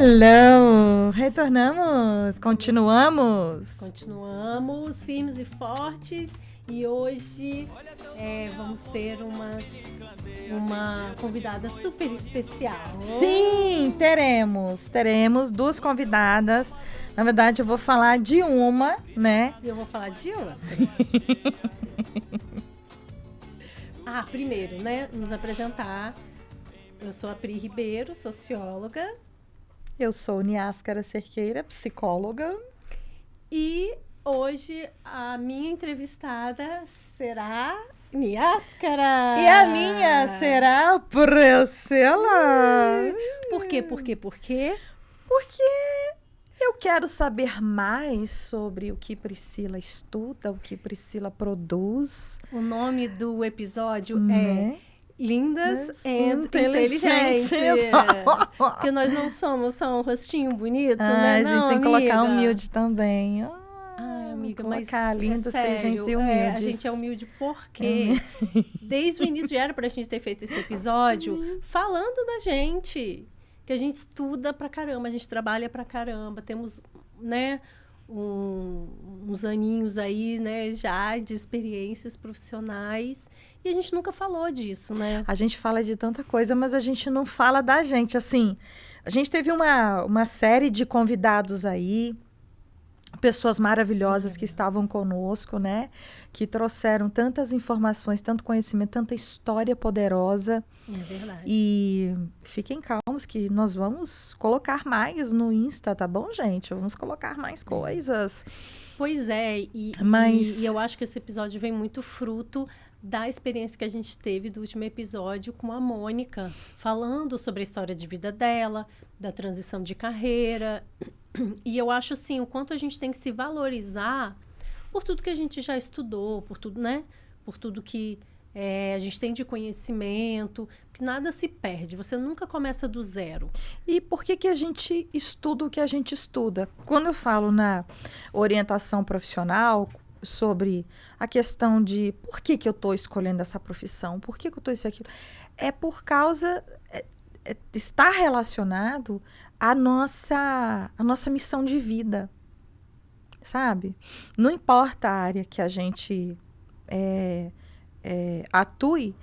Hello! Retornamos! Continuamos firmes e fortes. E hoje vamos ter uma convidada super especial. Sim, teremos duas convidadas. Na verdade, eu vou falar de uma, né? E eu vou falar de outra. Primeiro, né? Nos apresentar. Eu sou a Pri Ribeiro, socióloga. Eu sou Niáscara Cerqueira, psicóloga. E hoje a minha entrevistada será Niáscara. E a minha será Priscila. Por quê? Porque eu quero saber mais sobre o que Priscila estuda, o que Priscila produz. O nome do episódio né? é Lindas e Inteligentes. Porque nós não somos só um rostinho bonito, né? A gente tem que colocar humilde também. Amiga, mas lindas, inteligentes e humildes. A gente é humilde porque desde o início já era pra gente ter feito esse episódio falando da gente. Que a gente estuda pra caramba, a gente trabalha pra caramba. Temos, né, uns aninhos aí, né, já de experiências profissionais. E a gente nunca falou disso, né? A gente fala de tanta coisa, mas a gente não fala da gente. Assim, a gente teve uma série de convidados aí, pessoas maravilhosas que estavam conosco, né? Que trouxeram tantas informações, tanto conhecimento, tanta história poderosa. É verdade. E fiquem calmos que nós vamos colocar mais no Insta, tá bom, gente? Vamos colocar mais coisas. Pois é, e eu acho que esse episódio vem muito fruto da experiência que a gente teve do último episódio com a Mônica, falando sobre a história de vida dela, da transição de carreira. E eu acho, assim, o quanto a gente tem que se valorizar por tudo que a gente já estudou, por tudo, né? Por tudo que a gente tem de conhecimento, que nada se perde, você nunca começa do zero. E por que a gente estuda o que a gente estuda? Quando eu falo na orientação profissional sobre a questão de por que eu estou escolhendo essa profissão, por que eu estou isso e aquilo, é por causa, está relacionado à nossa missão de vida, sabe? Não importa a área que a gente atue,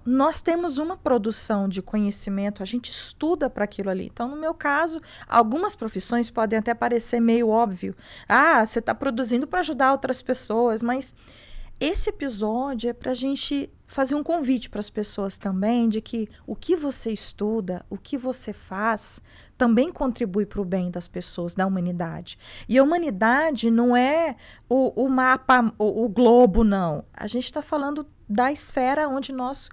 nós temos uma produção de conhecimento, a gente estuda para aquilo ali. Então, no meu caso, algumas profissões podem até parecer meio óbvio. Você está produzindo para ajudar outras pessoas, mas esse episódio é para a gente fazer um convite para as pessoas também de que o que você estuda, o que você faz, também contribui para o bem das pessoas, da humanidade. E a humanidade não é o mapa, o globo, não. A gente está falando da esfera onde nós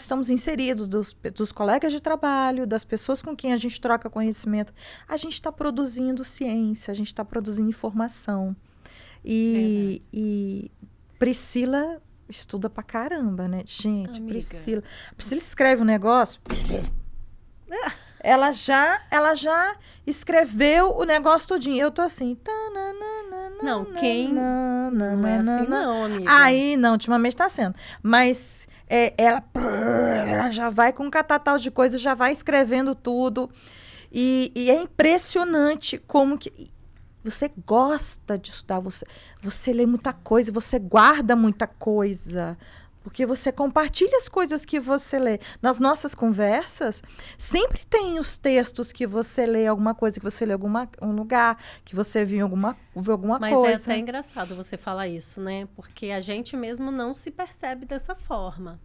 estamos inseridos, dos colegas de trabalho, das pessoas com quem a gente troca conhecimento. A gente está produzindo ciência, a gente está produzindo informação. E Priscila estuda pra caramba, né? Gente, amiga. Priscila escreve um negócio... Ela já escreveu o negócio todinho. Eu tô assim... Não é assim não, amiga. Aí, não, ultimamente tá sendo. Mas ela já vai com um catatal de coisas, já vai escrevendo tudo. E é impressionante como que... Você gosta de estudar, você lê muita coisa, você guarda muita coisa... Porque você compartilha as coisas que você lê. Nas nossas conversas, sempre tem os textos que você lê, alguma coisa, que você lê um lugar, que você viu alguma coisa. Mas é até engraçado você falar isso, né? Porque a gente mesmo não se percebe dessa forma.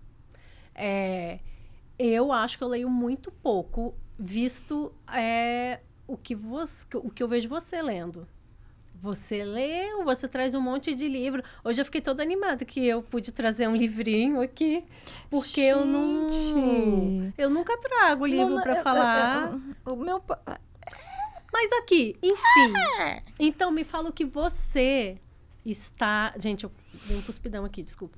Eu acho que eu leio muito pouco, visto o que eu vejo você lendo. Você lê, você traz um monte de livro. Hoje eu fiquei toda animada que eu pude trazer um livrinho aqui, porque eu nunca trago livro para falar. Mas aqui, enfim. Então me fala o que você está... Gente, eu dei um cuspidão aqui, desculpa.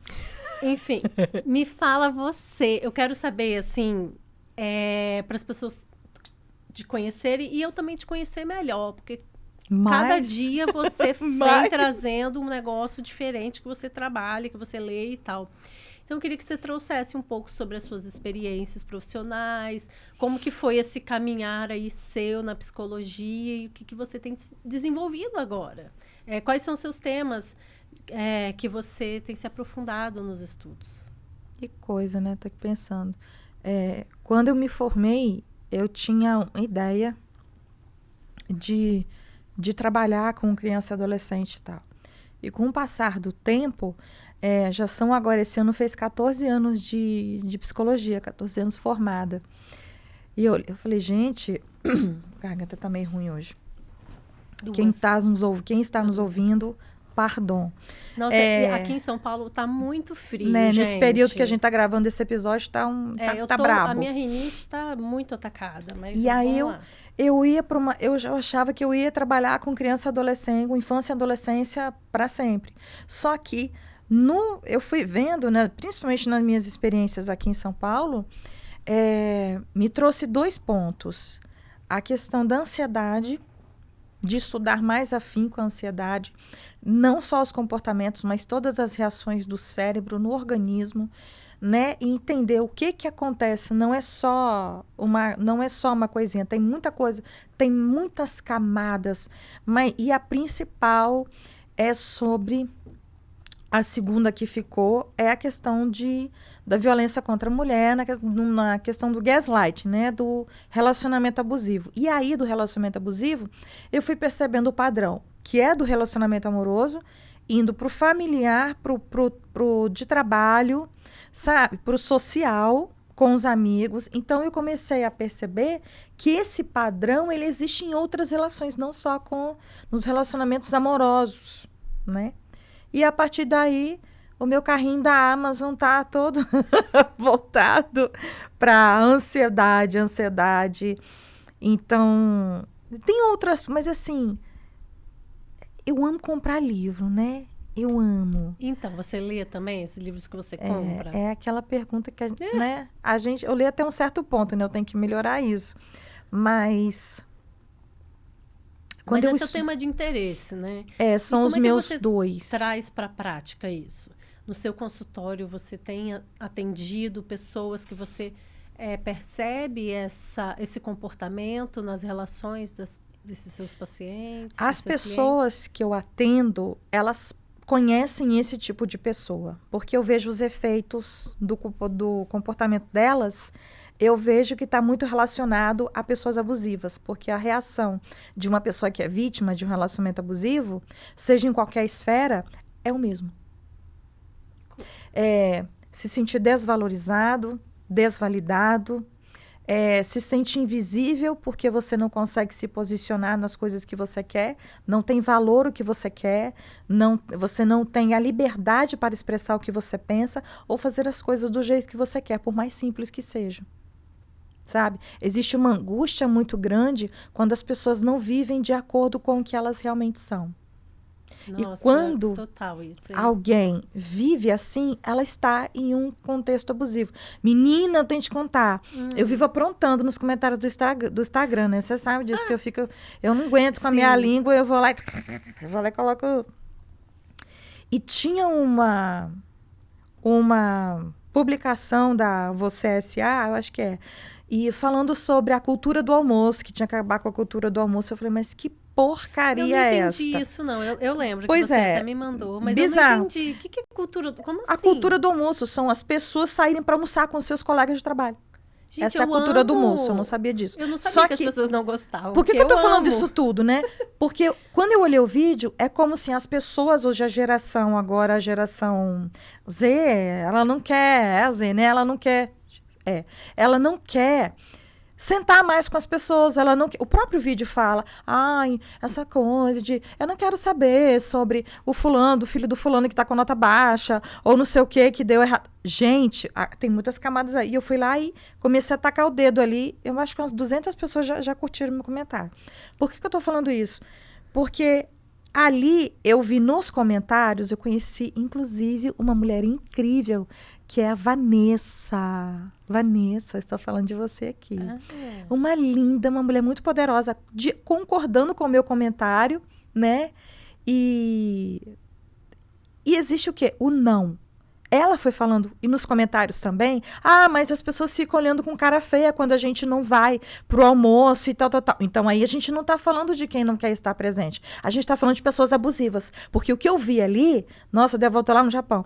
Enfim, me fala você. Eu quero saber, assim, para as pessoas te conhecerem e eu também te conhecer melhor, porque cada dia você vem trazendo um negócio diferente que você trabalha, que você lê e tal. Então, eu queria que você trouxesse um pouco sobre as suas experiências profissionais, como que foi esse caminhar aí seu na psicologia e o que você tem desenvolvido agora. Quais são os seus temas que você tem se aprofundado nos estudos? Que coisa, né? Tô aqui pensando. Quando eu me formei, eu tinha uma ideia de trabalhar com criança e adolescente e tal. E com o passar do tempo, já são agora, esse ano fez 14 anos de psicologia, 14 anos formada. E eu falei, gente, a garganta tá meio ruim hoje. Quem está nos ouvindo, pardon. Nossa, aqui em São Paulo tá muito frio, né, gente. Nesse período que a gente tá gravando esse episódio, tá brabo. A minha rinite tá muito atacada, mas e aí eu já achava que eu ia trabalhar com criança e adolescente, com infância e adolescência para sempre. Só que eu fui vendo, né, principalmente nas minhas experiências aqui em São Paulo, me trouxe 2 pontos. A questão da ansiedade, de estudar mais afinco a ansiedade, não só os comportamentos, mas todas as reações do cérebro no organismo, né? E entender o que acontece. Não é só uma coisinha, tem muita coisa, tem muitas camadas, e a principal é sobre a segunda que ficou, é a questão da violência contra a mulher, na questão do gaslight, né? Do relacionamento abusivo. E aí, do relacionamento abusivo, eu fui percebendo o padrão, que é do relacionamento amoroso, indo para o familiar, pro de trabalho, sabe? Para o social, com os amigos. Então, eu comecei a perceber que esse padrão, ele existe em outras relações, não só nos relacionamentos amorosos, né? E a partir daí, o meu carrinho da Amazon tá todo voltado para ansiedade. Então, tem outras, mas assim, eu amo comprar livro, né? Eu amo. Então, você lê também esses livros que você compra? É aquela pergunta que, né? Eu leio até um certo ponto, né? Eu tenho que melhorar isso. Mas esse é o tema de interesse, né? São os meus 2. Traz para a prática isso. No seu consultório, você tem atendido pessoas que você percebe esse comportamento nas relações desses seus pacientes? As pessoas que eu atendo, elas conhecem esse tipo de pessoa, porque eu vejo os efeitos do comportamento delas. Eu vejo que está muito relacionado a pessoas abusivas, porque a reação de uma pessoa que é vítima de um relacionamento abusivo, seja em qualquer esfera, é o mesmo. Se sentir desvalorizado, desvalidado, se sente invisível porque você não consegue se posicionar nas coisas que você quer, não tem valor o que você quer, você não tem a liberdade para expressar o que você pensa ou fazer as coisas do jeito que você quer, por mais simples que sejam. Sabe? Existe uma angústia muito grande quando as pessoas não vivem de acordo com o que elas realmente são. Nossa, e quando total isso, alguém vive assim, ela está em um contexto abusivo. Menina, eu tenho que te contar. Eu vivo aprontando nos comentários do Instagram, né? Você sabe disso, que eu não aguento com a minha língua, eu vou lá e coloco... E tinha uma publicação da Você S.A., eu acho que e falando sobre a cultura do almoço, que tinha que acabar com a cultura do almoço. Eu falei, mas que porcaria é esta? Eu não entendi isso, não. Eu lembro que você até me mandou, mas bizarro. Eu não entendi. O que é cultura? Como assim? A cultura do almoço são as pessoas saírem para almoçar com seus colegas de trabalho. Gente, essa é a cultura do almoço, eu não sabia disso. Eu não sabia que as pessoas não gostavam. Por que eu tô falando isso tudo, né? Porque quando eu olhei o vídeo, é como se as pessoas, hoje a geração Z, ela não quer, a Z, né? Ela não quer sentar mais com as pessoas, o próprio vídeo fala, essa coisa de, eu não quero saber sobre o fulano, do filho do fulano que tá com nota baixa, ou não sei o que deu errado. Gente, tem muitas camadas aí. Eu fui lá e comecei a tacar o dedo ali, eu acho que umas 200 pessoas já curtiram meu comentário. Por que eu tô falando isso? Porque ali eu vi nos comentários, eu conheci inclusive uma mulher incrível, que é a Vanessa. Vanessa, eu estou falando de você aqui. Uma linda, uma mulher muito poderosa, concordando com o meu comentário, né? E existe o quê? O não. ela foi falando, e nos comentários também, mas as pessoas ficam olhando com cara feia quando a gente não vai pro almoço e tal. Então aí a gente não tá falando de quem não quer estar presente. A gente tá falando de pessoas abusivas. Porque o que eu vi ali, nossa, eu voltar lá no Japão,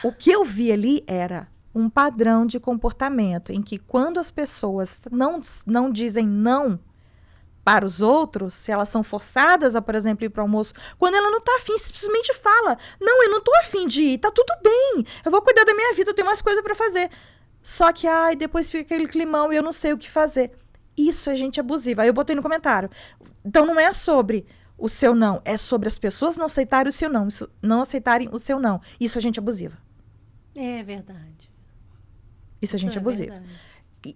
o que eu vi ali era um padrão de comportamento em que quando as pessoas não dizem não para os outros, se elas são forçadas a, por exemplo, ir para o almoço, quando ela não está afim, simplesmente fala, não, eu não estou afim de ir, tá tudo bem, eu vou cuidar da minha vida, eu tenho mais coisa para fazer. Só que, depois fica aquele climão e eu não sei o que fazer. Isso é gente abusiva. Aí eu botei no comentário. Então não é sobre o seu não, é sobre as pessoas não aceitarem o seu não, não aceitarem o seu não. Isso é gente abusiva. É verdade. Isso é gente abusiva.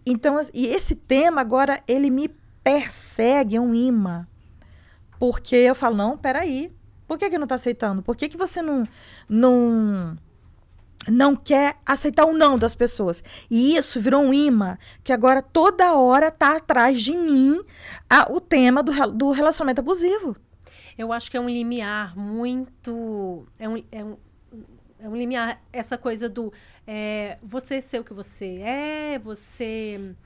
Então, e esse tema agora, ele me persegue, é um imã. Porque eu falo, não, peraí, por que não está aceitando? Por que você não quer aceitar o não das pessoas? E isso virou um imã, que agora toda hora está atrás de mim o tema do relacionamento abusivo. Eu acho que é um limiar muito... É um limiar, essa coisa do você ser o que você é, você...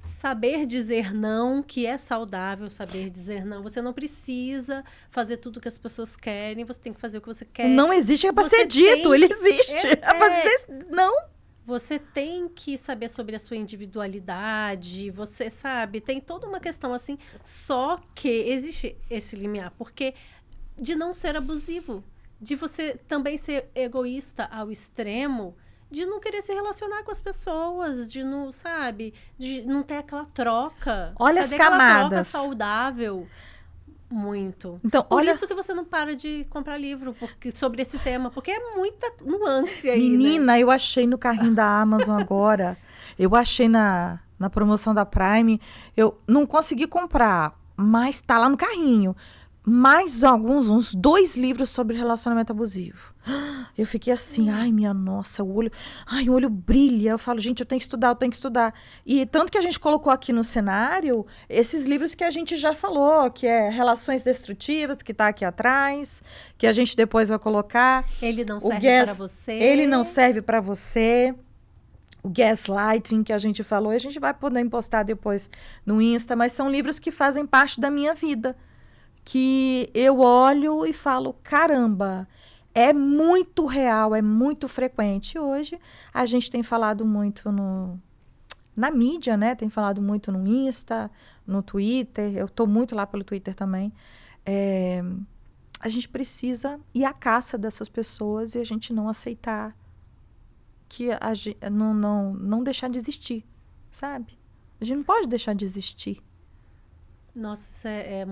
saber dizer não, que é saudável saber dizer não. Você não precisa fazer tudo o que as pessoas querem, você tem que fazer o que você quer. Não existe, é para ser dito, ele existe. É para dizer não. Você tem que saber sobre a sua individualidade, você sabe, tem toda uma questão assim, só que existe esse limiar, porque de não ser abusivo, de você também ser egoísta ao extremo, de não querer se relacionar com as pessoas, de não, sabe, de não ter aquela troca. Olha as camadas. Aquela troca saudável. Muito. Então, Por isso que você não para de comprar livro sobre esse tema, porque é muita nuance aí, Menina, né? eu achei no carrinho da Amazon agora, eu achei na promoção da Prime, eu não consegui comprar, mas tá lá no carrinho. Mais uns 2 livros sobre relacionamento abusivo. Eu fiquei assim, minha nossa, o olho brilha. Eu falo, gente, eu tenho que estudar. E tanto que a gente colocou aqui no cenário esses livros que a gente já falou, que é Relações Destrutivas, que tá aqui atrás, que a gente depois vai colocar. Ele não serve para você. Ele não serve para você. O Gaslighting, que a gente falou, e a gente vai poder postar depois no Insta, mas são livros que fazem parte da minha vida. Que eu olho e falo, caramba, é muito real, é muito frequente. Hoje a gente tem falado muito na mídia, né? Tem falado muito no Insta, no Twitter. Eu estou muito lá pelo Twitter também. A gente precisa ir à caça dessas pessoas e a gente não aceitar, não deixar de existir, sabe? A gente não pode deixar de existir. Nossa, isso é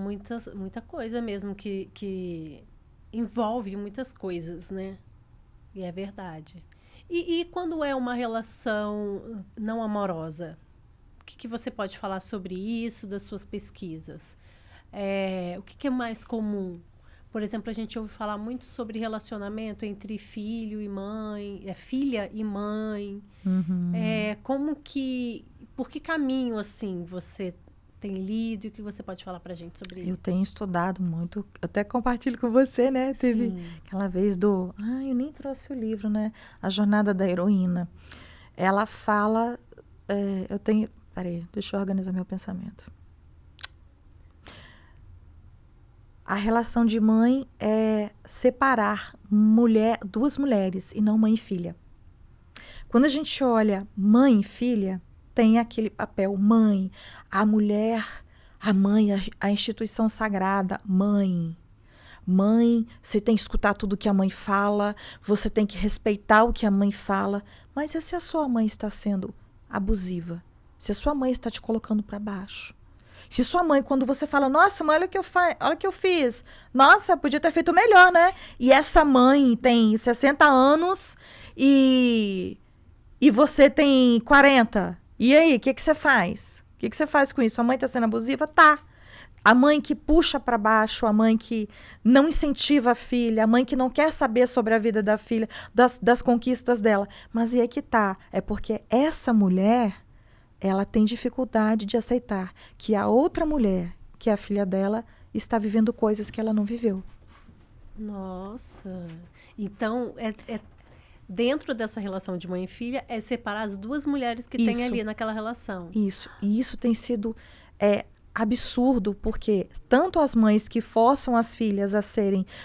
muita coisa mesmo que envolve muitas coisas, né? E é verdade. E quando é uma relação não amorosa? O que você pode falar sobre isso, das suas pesquisas? O que é mais comum? Por exemplo, a gente ouve falar muito sobre relacionamento entre filho e mãe, filha e mãe. Uhum. Por que caminho, assim, você tem lido e o que você pode falar pra gente sobre isso? Eu tenho estudado muito, eu até compartilho com você, né? Teve aquela vez eu nem trouxe o livro, né? A Jornada da Heroína. Ela fala, peraí, deixa eu organizar meu pensamento. A relação de mãe é separar duas mulheres e não mãe e filha. Quando a gente olha mãe e filha, tem aquele papel mãe, a mulher, a mãe, a instituição sagrada, mãe. Mãe, você tem que escutar tudo que a mãe fala, você tem que respeitar o que a mãe fala. Mas e se a sua mãe está sendo abusiva? Se a sua mãe está te colocando para baixo? Se sua mãe, quando você fala, nossa, mãe, olha o que eu fiz. Nossa, podia ter feito melhor, né? E essa mãe tem 60 anos e você tem 40. E aí, o que você faz? O que você faz com isso? Sua mãe está sendo abusiva? Tá. A mãe que puxa para baixo, a mãe que não incentiva a filha, a mãe que não quer saber sobre a vida da filha, das conquistas dela. Mas e aí que tá? É porque essa mulher, ela tem dificuldade de aceitar que a outra mulher, que é a filha dela, está vivendo coisas que ela não viveu. Nossa. Então, dentro dessa relação de mãe e filha, é separar as duas mulheres que tem ali naquela relação. Isso. E isso tem sido absurdo, porque tanto as mães que forçam as filhas a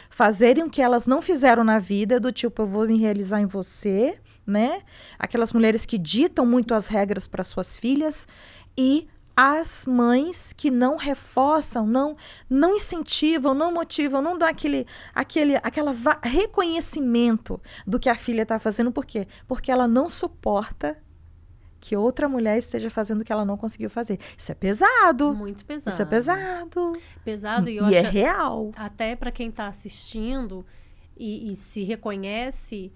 fazerem o que elas não fizeram na vida, do tipo, eu vou me realizar em você, né? Aquelas mulheres que ditam muito as regras para suas filhas, e as mães que não reforçam, não incentivam, não motivam, não dão aquele reconhecimento do que a filha está fazendo. Por quê? Porque ela não suporta que outra mulher esteja fazendo o que ela não conseguiu fazer. Isso é pesado. Muito pesado. Isso é pesado. Pesado, e é real. Até para quem está assistindo e se reconhece,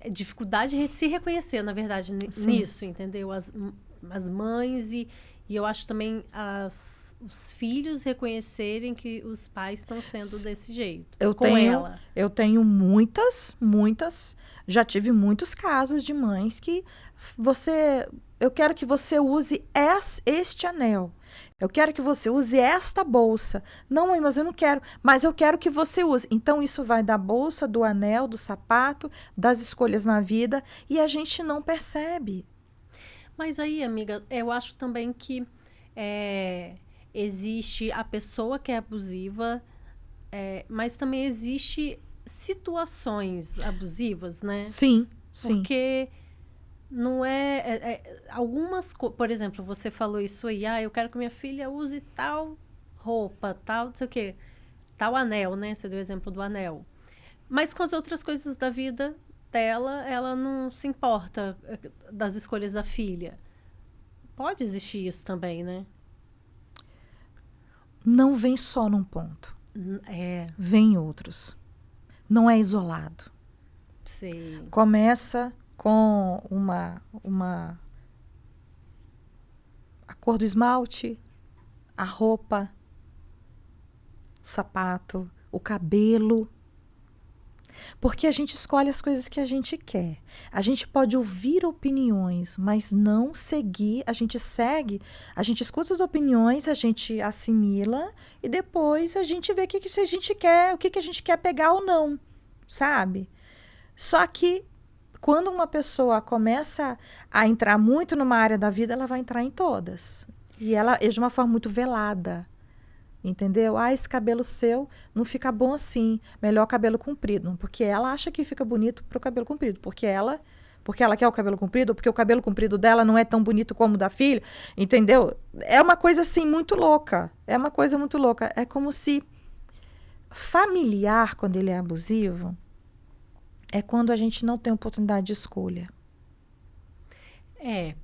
dificuldade de se reconhecer, na verdade, nisso, entendeu? As mães e eu acho também os filhos reconhecerem que os pais estão sendo desse jeito. Eu tenho muitas, já tive muitos casos de mães que eu quero que você use este anel. Eu quero que você use esta bolsa. Não, mãe, mas eu não quero. Mas eu quero que você use. Então, isso vai da bolsa, do anel, do sapato, das escolhas na vida, e a gente não percebe. Mas aí, amiga, eu acho também que existe a pessoa que é abusiva, mas também existe situações abusivas, né? Sim. Porque não algumas coisas... Por exemplo, você falou isso aí, eu quero que minha filha use tal roupa, tal, não sei o quê, tal anel, né? Você deu o exemplo do anel. Mas com as outras coisas da vida dela, ela não se importa das escolhas da filha. Pode existir isso também, né? Não vem só num ponto. Vem em outros. Não é isolado. Sim. Começa com a cor do esmalte, a roupa, o sapato, o cabelo. Porque a gente escolhe as coisas que a gente quer. A gente pode ouvir opiniões, mas não seguir. A gente escuta as opiniões, a gente assimila e depois a gente vê o que a gente quer, o que a gente quer pegar ou não, sabe? Só que quando uma pessoa começa a entrar muito numa área da vida, ela vai entrar em todas. E ela é de uma forma muito velada. Entendeu? Esse cabelo seu não fica bom assim. Melhor cabelo comprido. Porque ela acha que fica bonito pro cabelo comprido. Porque ela quer o cabelo comprido, ou porque o cabelo comprido dela não é tão bonito como o da filha. Entendeu? É uma coisa assim muito louca. É uma coisa muito louca. É como se familiar, quando ele é abusivo, é quando a gente não tem oportunidade de escolha.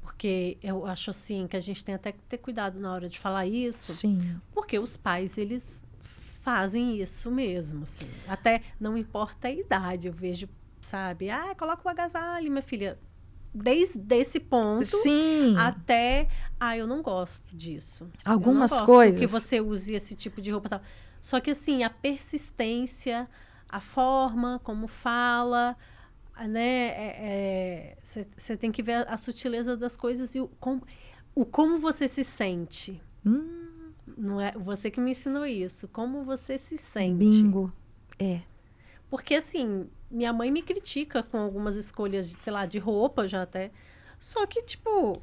Porque eu acho assim que a gente tem até que ter cuidado na hora de falar isso. Sim. Porque os pais, eles fazem isso mesmo, assim. Até não importa a idade, eu vejo, sabe? Coloca o agasalho, minha filha. Desde esse ponto Sim. até... eu não gosto disso. Algumas eu não gosto coisas... que você use esse tipo de roupa e tal. Só que, assim, a persistência, a forma como fala... né? Você tem que ver a sutileza das coisas e como você se sente. Não é você que me ensinou isso. Como você se sente. Bingo. Porque, assim, minha mãe me critica com algumas escolhas, sei lá, de roupa já até. Só que, tipo,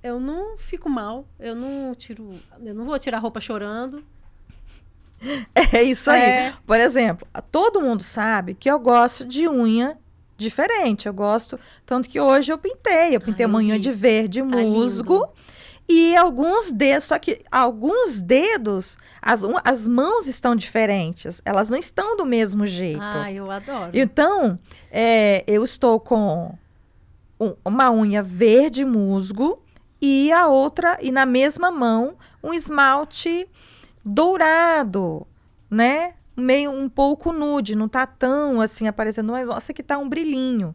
eu não fico mal. Eu não vou tirar a roupa chorando. É isso aí. Por exemplo, todo mundo sabe que eu gosto de unha diferente. Eu gosto, tanto que hoje eu pintei uma unha de verde musgo. Lindo. E alguns dedos, só que alguns dedos, as mãos estão diferentes. Elas não estão do mesmo jeito. Eu adoro. Então, eu estou com uma unha verde musgo e a outra, e na mesma mão, um esmalte dourado, né? Meio um pouco nude, não tá tão assim aparecendo, mas nossa, que tá um brilhinho.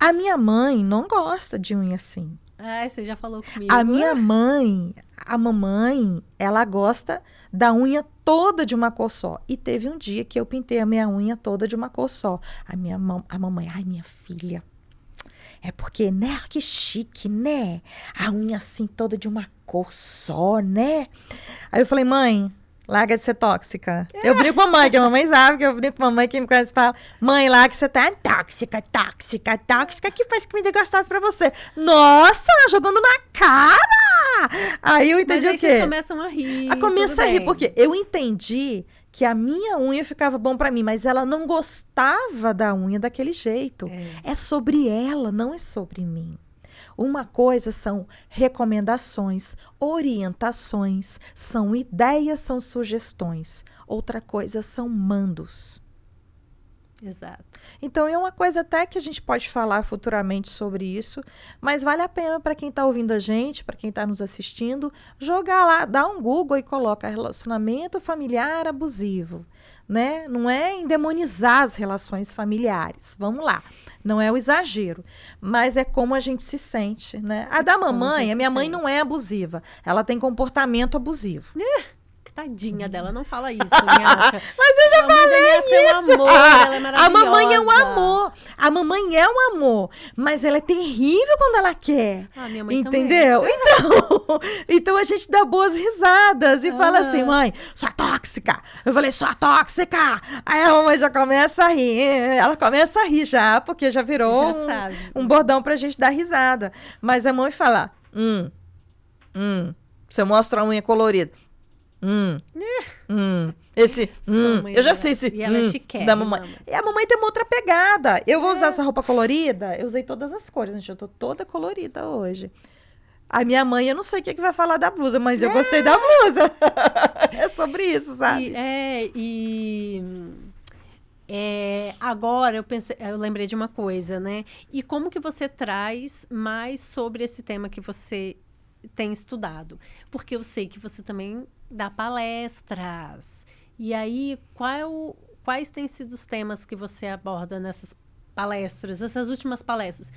A minha mãe não gosta de unha assim. Você já falou comigo. A mamãe, ela gosta da unha toda de uma cor só. E teve um dia que eu pintei a minha unha toda de uma cor só. A mamãe, minha filha, é porque, né, que chique, né? A unha assim toda de uma cor só, né? Aí eu falei, mãe, Larga de ser tóxica. Eu brinco com a mãe, que a mamãe sabe que eu brinco com a mamãe, que me conhece fala, mãe, lá que você tá tóxica, tóxica, tóxica, que faz comida gostosa pra você. Nossa, jogando na cara! Aí eu entendi o quê? Vocês começam a rir. Começa a rir, porque eu entendi que a minha unha ficava bom pra mim, mas ela não gostava da unha daquele jeito. É sobre ela, não é sobre mim. Uma coisa são recomendações, orientações, são ideias, são sugestões. Outra coisa são mandos. Exato. Então, é uma coisa até que a gente pode falar futuramente sobre isso, mas vale a pena para quem está ouvindo a gente, para quem está nos assistindo, jogar lá, dá um Google e coloca relacionamento familiar abusivo, né? Não é endemonizar as relações familiares, vamos lá. Não é o exagero, mas é como a gente se sente, né? A da mamãe, a minha mãe não é abusiva. Ela tem comportamento abusivo. Tadinha dela, não fala isso, minha. Mas eu já falei isso. É um amor, ela é maravilhosa. A mamãe é um amor. A mamãe é um amor, mas ela é terrível quando ela quer. Minha mãe entendeu? Então a gente dá boas risadas e fala assim, mãe, sua tóxica. Eu falei, sua tóxica. Aí a mamãe já começa a rir. Ela começa a rir já, porque já virou um bordão pra gente dar risada. Mas a mãe fala, se eu mostro a unha colorida. Eu já sei esse. E ela é chiquérrima, da mamãe. E a mamãe tem uma outra pegada. Eu vou usar essa roupa colorida. Eu usei todas as cores, gente. Eu tô toda colorida hoje. A minha mãe, eu não sei o que vai falar da blusa, mas eu gostei da blusa. É sobre isso, sabe? Agora eu lembrei de uma coisa, né? E como que você traz mais sobre esse tema que você tem estudado? Porque eu sei que você também dá palestras. E aí, quais têm sido os temas que você aborda nessas palestras, essas últimas palestras?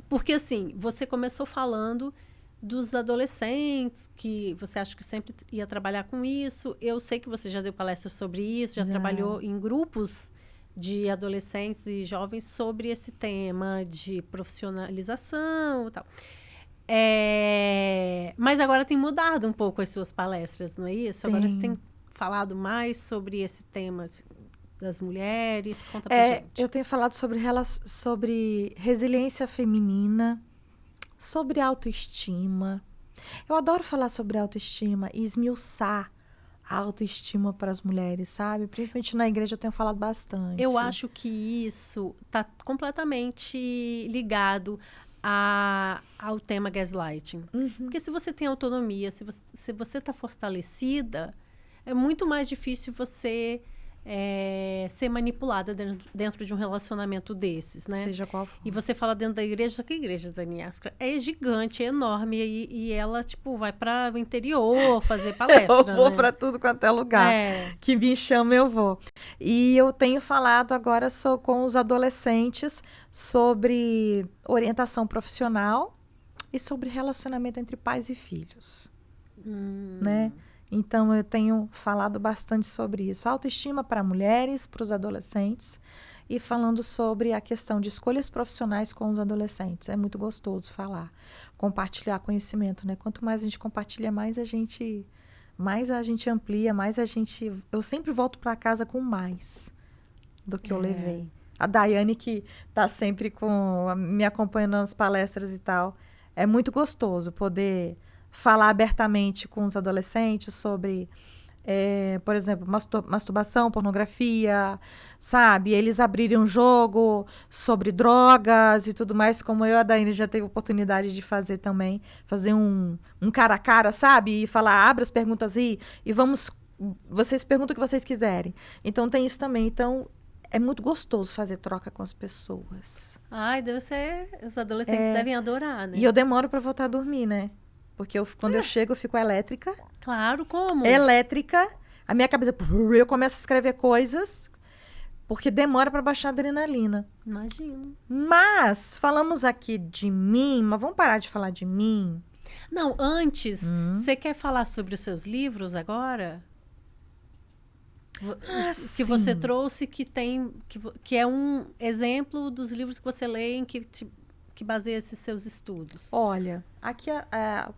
Porque, assim, você começou falando dos adolescentes, que você acha que sempre ia trabalhar com isso. Eu sei que você já deu palestras sobre isso, já trabalhou em grupos de adolescentes e jovens sobre esse tema de profissionalização e tal. Mas agora tem mudado um pouco as suas palestras, não é isso? Agora você tem falado mais sobre esse tema das mulheres. Conta pra gente. Eu tenho falado sobre resiliência feminina, sobre autoestima. Eu adoro falar sobre autoestima e esmiuçar a autoestima para as mulheres, sabe? Principalmente na igreja eu tenho falado bastante. Eu acho que isso está completamente ligado ao tema gaslighting. Porque se você tem autonomia, se você está fortalecida, é muito mais difícil você ser manipulada dentro de um relacionamento desses, né? Seja qual for. E você fala dentro da igreja, que igreja, Dani Ascra? É gigante, é enorme, e ela, tipo, vai para o interior fazer palestra, eu vou para tudo quanto é lugar. Que me chama, eu vou. E eu tenho falado agora com os adolescentes sobre orientação profissional e sobre relacionamento entre pais e filhos, né? Então, eu tenho falado bastante sobre isso. Autoestima para mulheres, para os adolescentes. E falando sobre a questão de escolhas profissionais com os adolescentes. É muito gostoso falar. Compartilhar conhecimento, né? Quanto mais a gente compartilha, mais a gente amplia, mais a gente... Eu sempre volto para casa com mais do que eu levei. A Daiane, que está sempre me acompanhando nas palestras e tal. É muito gostoso poder falar abertamente com os adolescentes sobre, por exemplo, masturbação, pornografia, sabe? Eles abrirem um jogo sobre drogas e tudo mais, como eu e a Daiane já teve oportunidade de fazer também, fazer um cara a cara, sabe? E falar, abre as perguntas aí e vocês perguntam o que vocês quiserem. Então, tem isso também. Então, é muito gostoso fazer troca com as pessoas. Ai, os adolescentes devem adorar, né? E eu demoro para voltar a dormir, né? Porque quando eu chego, eu fico elétrica. Claro, como? Elétrica. A minha cabeça... Eu começo a escrever coisas, porque demora para baixar a adrenalina. Imagino. Mas, falamos aqui de mim, mas vamos parar de falar de mim? Não, antes, você quer falar sobre os seus livros agora? Que você trouxe, que é um exemplo dos livros que você lê em que que baseia esses seus estudos? Olha, aqui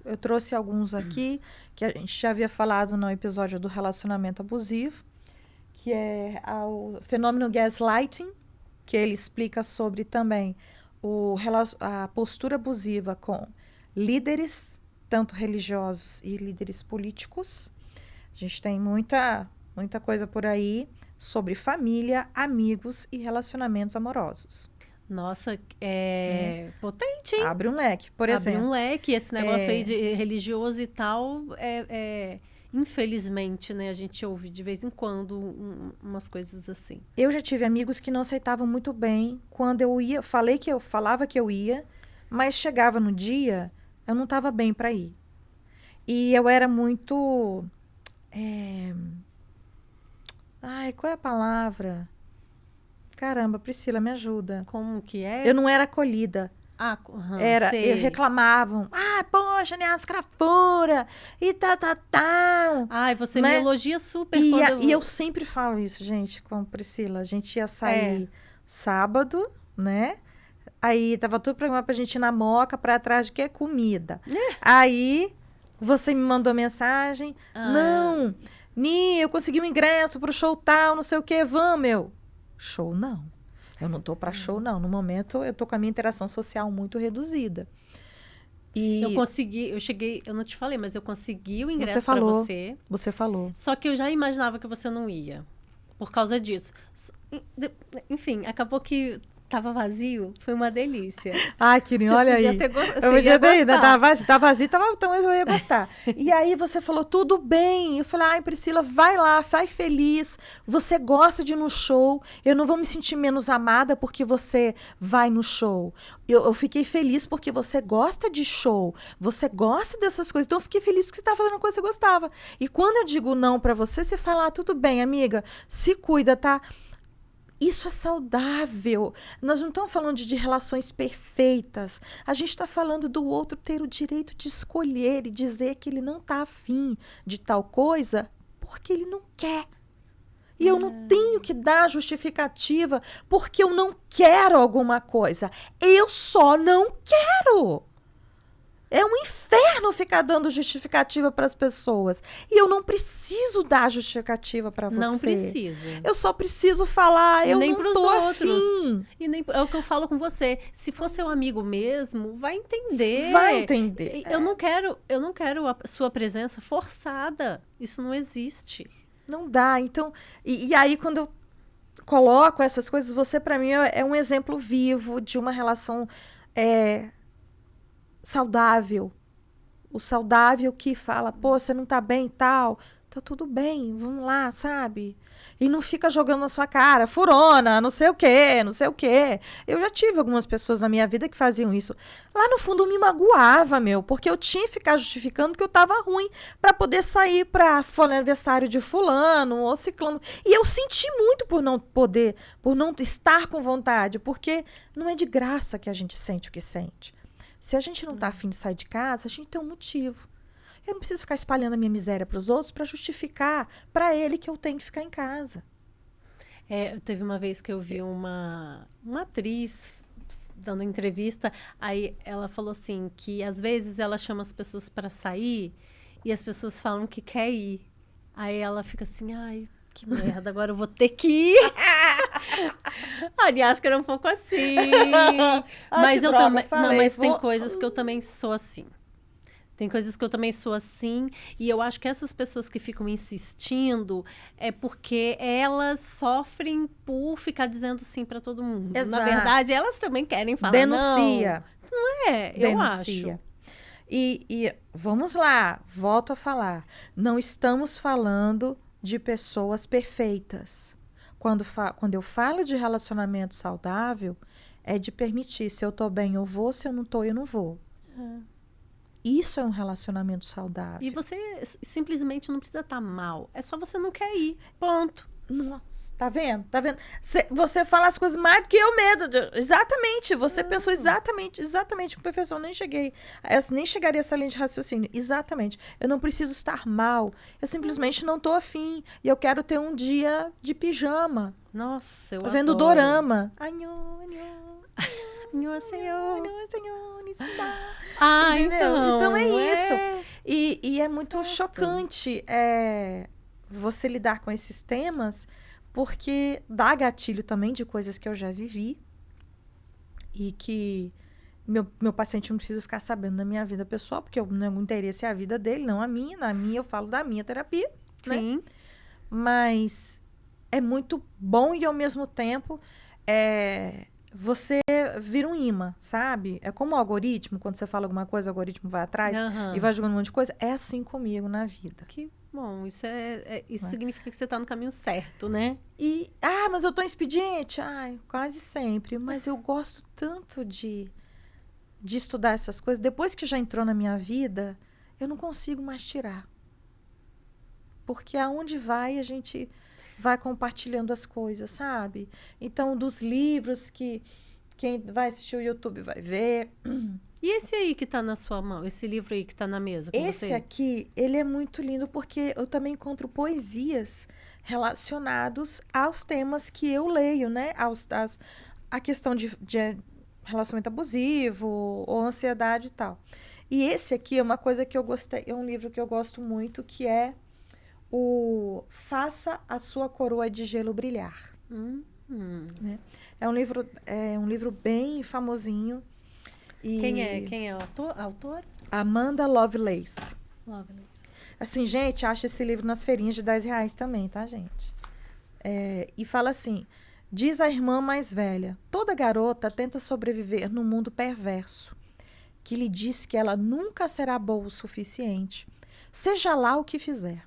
eu trouxe alguns aqui, que a gente já havia falado no episódio do relacionamento abusivo, que é o fenômeno gaslighting, que ele explica sobre também a postura abusiva com líderes, tanto religiosos e líderes políticos. A gente tem muita coisa por aí sobre família, amigos e relacionamentos amorosos. Nossa, potente, hein? Abre um leque, por exemplo. Abre um leque, esse negócio aí de religioso e tal, infelizmente, né? A gente ouve de vez em quando umas coisas assim. Eu já tive amigos que não aceitavam muito bem quando eu ia, falava que eu ia, mas chegava no dia, eu não estava bem para ir. E eu era muito... Ai, qual é a palavra? Caramba, Priscila, me ajuda. Como que é? Eu não era acolhida. Sei. Reclamavam. Poxa, né, as crafuras. E tal. Ai, você né? me elogia super. E eu sempre falo isso, gente, com a Priscila. A gente ia sair sábado, né? Aí tava tudo programado pra gente ir na Moca, pra atrás de que? Comida. Aí você me mandou mensagem. Não, Ni, eu consegui um ingresso pro show tal, não sei o que, vamos, show não. Eu não tô pra show, não. No momento, eu tô com a minha interação social muito reduzida. E eu não te falei, mas eu consegui o ingresso pra você. Você falou. Só que eu já imaginava que você não ia. Por causa disso. Enfim, acabou que tava vazio, foi uma delícia. Ai, querida, olha aí. Eu podia ter ido, tá vazio, então eu ia gostar. E aí você falou, tudo bem. Eu falei, ai, Priscila, vai lá, vai feliz. Você gosta de ir no show. Eu não vou me sentir menos amada porque você vai no show. Eu fiquei feliz porque você gosta de show. Você gosta dessas coisas. Então eu fiquei feliz porque você tá fazendo uma coisa que você gostava. E quando eu digo não pra você, você fala, tudo bem, amiga, se cuida, tá? Isso é saudável. Nós não estamos falando de relações perfeitas. A gente está falando do outro ter o direito de escolher e dizer que ele não está afim de tal coisa porque ele não quer. E eu não tenho que dar justificativa porque eu não quero alguma coisa. Eu só não quero. É um inferno ficar dando justificativa para as pessoas. E eu não preciso dar justificativa para você. Não precisa. Eu só preciso falar, eu nem não pros tô outros. afim. E nem é o que eu falo com você. Se for seu amigo mesmo, vai entender. Vai entender. Eu não quero a sua presença forçada. Isso não existe. Não dá. Então, e aí quando eu coloco essas coisas, você para mim é um exemplo vivo de uma relação saudável. O saudável que fala, pô, você não tá bem e tal. Tá tudo bem, vamos lá, sabe? E não fica jogando na sua cara, furona, não sei o quê, não sei o quê. Eu já tive algumas pessoas na minha vida que faziam isso. Lá no fundo me magoava, porque eu tinha que ficar justificando que eu tava ruim para poder sair para aniversário de fulano ou ciclano. E eu senti muito por não estar com vontade, porque não é de graça que a gente sente o que sente. Se a gente não tá afim de sair de casa, a gente tem um motivo. Eu não preciso ficar espalhando a minha miséria para os outros para justificar para ele que eu tenho que ficar em casa. Teve uma vez que eu vi uma atriz dando entrevista, aí ela falou assim, que às vezes ela chama as pessoas para sair e as pessoas falam que quer ir. Aí ela fica assim, ai, que merda, agora eu vou ter que ir. Aliás, que era um pouco assim. Mas eu também. Não, mas tem coisas que eu também sou assim. Tem coisas que eu também sou assim. E eu acho que essas pessoas que ficam insistindo é porque elas sofrem por ficar dizendo sim para todo mundo. Exato. Na verdade, elas também querem falar denuncia. Não é, eu acho. E vamos lá, volto a falar. Não estamos falando de pessoas perfeitas. Quando eu falo de relacionamento saudável, é de permitir. Se eu tô bem, eu vou. Se eu não tô, eu não vou. Isso é um relacionamento saudável. E você simplesmente não precisa estar mal. É só você não quer ir. Ponto. Nossa, tá vendo? Tá vendo? Você fala as coisas mais do que eu mesmo. Exatamente. Você pensou exatamente com perfeição. Nem chegaria a essa linha de raciocínio. Exatamente. Eu não preciso estar mal. Eu simplesmente não tô afim. E eu quero ter um dia de pijama. Nossa, eu vendo adoro. dorama. Annyeonghaseyo. Então é isso. E é muito chocante você lidar com esses temas, porque dá gatilho também de coisas que eu já vivi e que meu paciente não precisa ficar sabendo da minha vida pessoal, porque o interesse é a vida dele, não a minha. Na minha eu falo da minha terapia, Sim. né? Mas é muito bom e ao mesmo tempo você vira um imã, sabe? É como o algoritmo, quando você fala alguma coisa, o algoritmo vai atrás e vai jogando um monte de coisa. É assim comigo na vida. Que bom, isso significa que você está no caminho certo, né? Mas eu tô em expediente? Ai, quase sempre. Mas eu gosto tanto de estudar essas coisas. Depois que já entrou na minha vida, eu não consigo mais tirar. Porque aonde vai, a gente vai compartilhando as coisas, sabe? Então, dos livros que quem vai assistir o YouTube vai ver. E esse aí que está na sua mão? Esse livro aí que está na mesa com você? Esse aqui, ele é muito lindo porque eu também encontro poesias relacionados aos temas que eu leio, né? A questão de relacionamento abusivo ou ansiedade e tal. E esse aqui é uma coisa que eu gostei, é um livro que eu gosto muito, que é o Faça a Sua Coroa de Gelo Brilhar. Né? É um livro bem famosinho. E Quem é o autor? Amanda Lovelace. Assim, gente, acha esse livro nas feirinhas de R$10 também, tá, gente? E fala assim, diz a irmã mais velha, toda garota tenta sobreviver num mundo perverso, que lhe diz que ela nunca será boa o suficiente, seja lá o que fizer.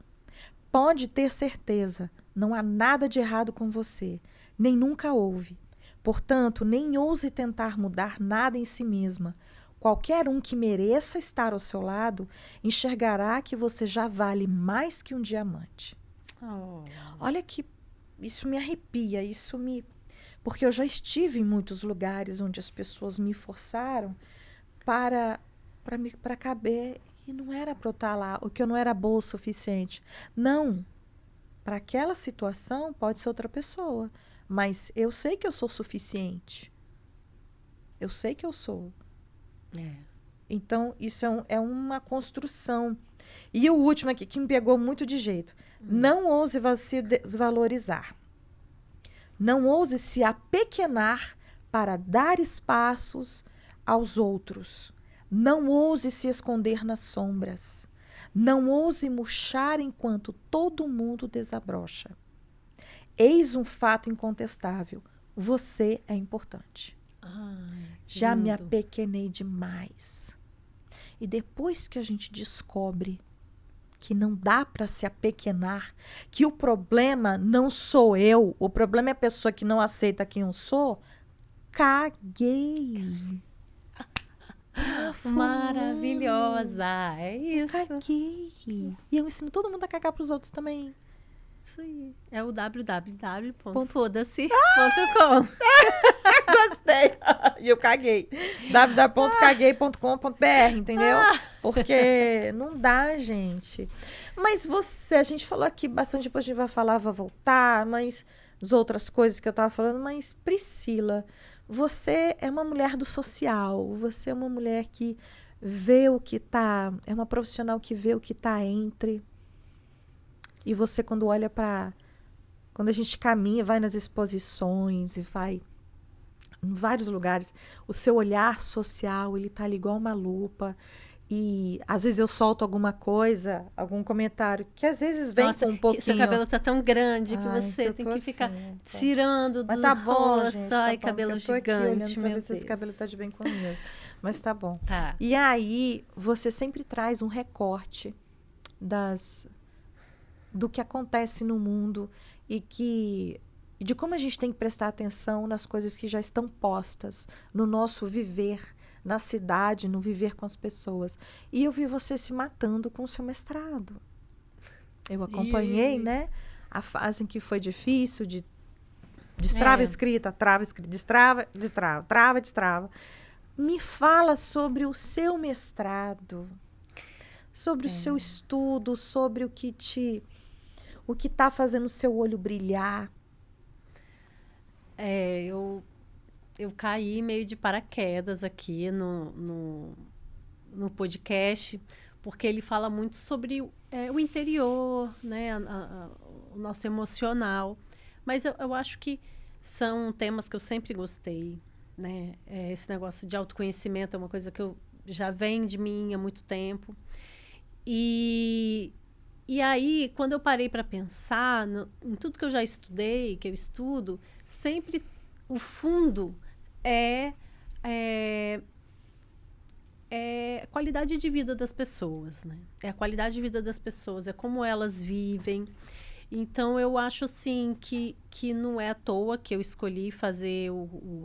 Pode ter certeza, não há nada de errado com você, nem nunca houve. Portanto, nem ouse tentar mudar nada em si mesma. Qualquer um que mereça estar ao seu lado enxergará que você já vale mais que um diamante. Olha que isso me arrepia, porque eu já estive em muitos lugares onde as pessoas me forçaram para caber. E não era para eu estar lá, o que eu não era boa o suficiente. Não. Para aquela situação, pode ser outra pessoa. Mas eu sei que eu sou suficiente. Eu sei que eu sou. Então, isso é uma construção. E o último aqui, que me pegou muito de jeito. Não ouse se desvalorizar. Não ouse se apequenar para dar espaços aos outros. Não ouse se esconder nas sombras. Não ouse murchar enquanto todo mundo desabrocha. Eis um fato incontestável. Você é importante. Já me apequenei demais. E depois que a gente descobre que não dá para se apequenar, que o problema não sou eu, o problema é a pessoa que não aceita quem eu sou, caguei. Maravilhosa, é isso. Caguei. E eu ensino todo mundo a cagar pros outros também. Isso aí. É o www.foda-se.com. Gostei. E eu caguei. www.caguei.com.br, entendeu? Porque não dá, gente. Mas a gente falou aqui bastante, depois a gente vai voltar, mas as outras coisas que eu tava falando, mas Priscila, você é uma mulher do social, você é uma mulher que vê o que tá, é uma profissional que vê o que tá entre. E você, quando olha quando a gente caminha, vai nas exposições e vai em vários lugares, o seu olhar social, ele tá ali igual uma lupa. E às vezes eu solto alguma coisa, algum comentário, que às vezes vem com um pouquinho. Seu cabelo tá tão grande que você tem que ficar tirando do rosto. Gente, Ai, cabelo gigante, meu Deus. Esse cabelo tá de bem comigo. Mas tá bom. Tá. E aí, você sempre traz um recorte do que acontece no mundo e de como a gente tem que prestar atenção nas coisas que já estão postas no nosso viver, na cidade, no viver com as pessoas. E eu vi você se matando com o seu mestrado. Eu acompanhei, né? A fase em que foi difícil, de destrava escrita, trava escrita, destrava, trava, destrava. Me fala sobre o seu mestrado, sobre o seu estudo, sobre o que está fazendo o seu olho brilhar. eu caí meio de paraquedas aqui no podcast, porque ele fala muito sobre o interior, né, o nosso emocional. Mas eu acho que são temas que eu sempre gostei, né? Esse negócio de autoconhecimento é uma coisa que já vem de mim há muito tempo. E aí, quando eu parei para pensar em tudo que eu já estudei, que eu estudo, sempre o fundo é a qualidade de vida das pessoas, né? É a qualidade de vida das pessoas, é como elas vivem. Então, eu acho, assim, que não é à toa que eu escolhi fazer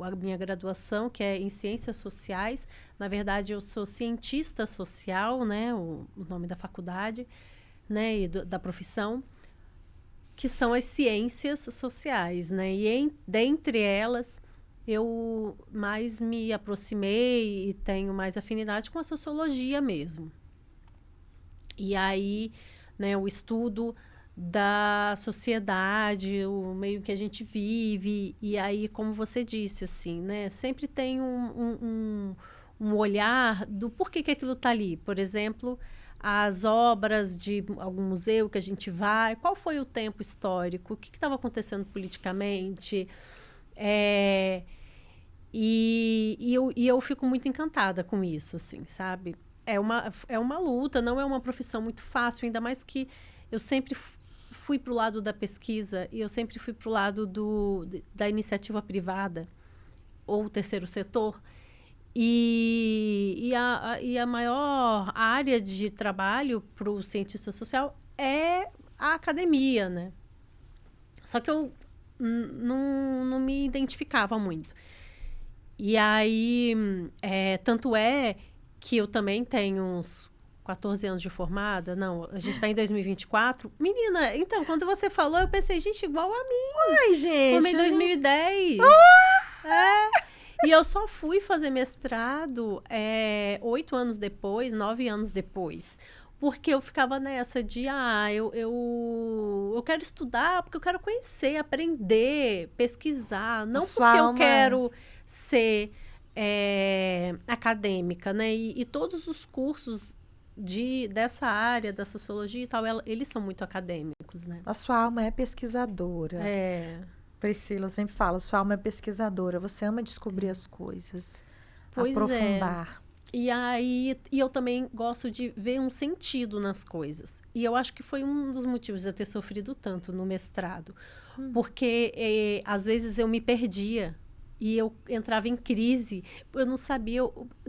a minha graduação, que é em Ciências Sociais. Na verdade, eu sou cientista social, né? O nome da faculdade, né? E da profissão, que são as ciências sociais, né? E dentre elas, eu mais me aproximei e tenho mais afinidade com a sociologia mesmo. E aí, né, o estudo da sociedade, o meio que a gente vive, e aí, como você disse, assim, né, sempre tem um olhar do porquê que aquilo está ali. Por exemplo, as obras de algum museu que a gente vai, qual foi o tempo histórico, o que estava acontecendo politicamente, e eu fico muito encantada com isso, assim, sabe? É uma luta, não é uma profissão muito fácil, ainda mais que eu sempre fui para o lado da pesquisa e eu sempre fui para o lado da iniciativa privada ou terceiro setor. E a maior área de trabalho para o cientista social é a academia, né? Só que eu não me identificava muito. E aí, tanto é que eu também tenho uns 14 anos de formada. Não, a gente está em 2024. Menina, então, quando você falou, eu pensei, gente, igual a mim. Ai, gente. Formei em 2010. E eu só fui fazer mestrado 8 anos depois, 9 anos depois. Porque eu ficava nessa de, eu quero estudar, porque eu quero conhecer, aprender, pesquisar. Não porque eu quero ser acadêmica, né? E todos os cursos dessa área da sociologia e tal, eles são muito acadêmicos, né? A sua alma é pesquisadora. Priscila, eu sempre falo, sua alma é pesquisadora. Você ama descobrir as coisas, aprofundar. E aí, eu também gosto de ver um sentido nas coisas. E eu acho que foi um dos motivos de eu ter sofrido tanto no mestrado. Porque, às vezes, eu me perdia. E eu entrava em crise. Eu não sabia...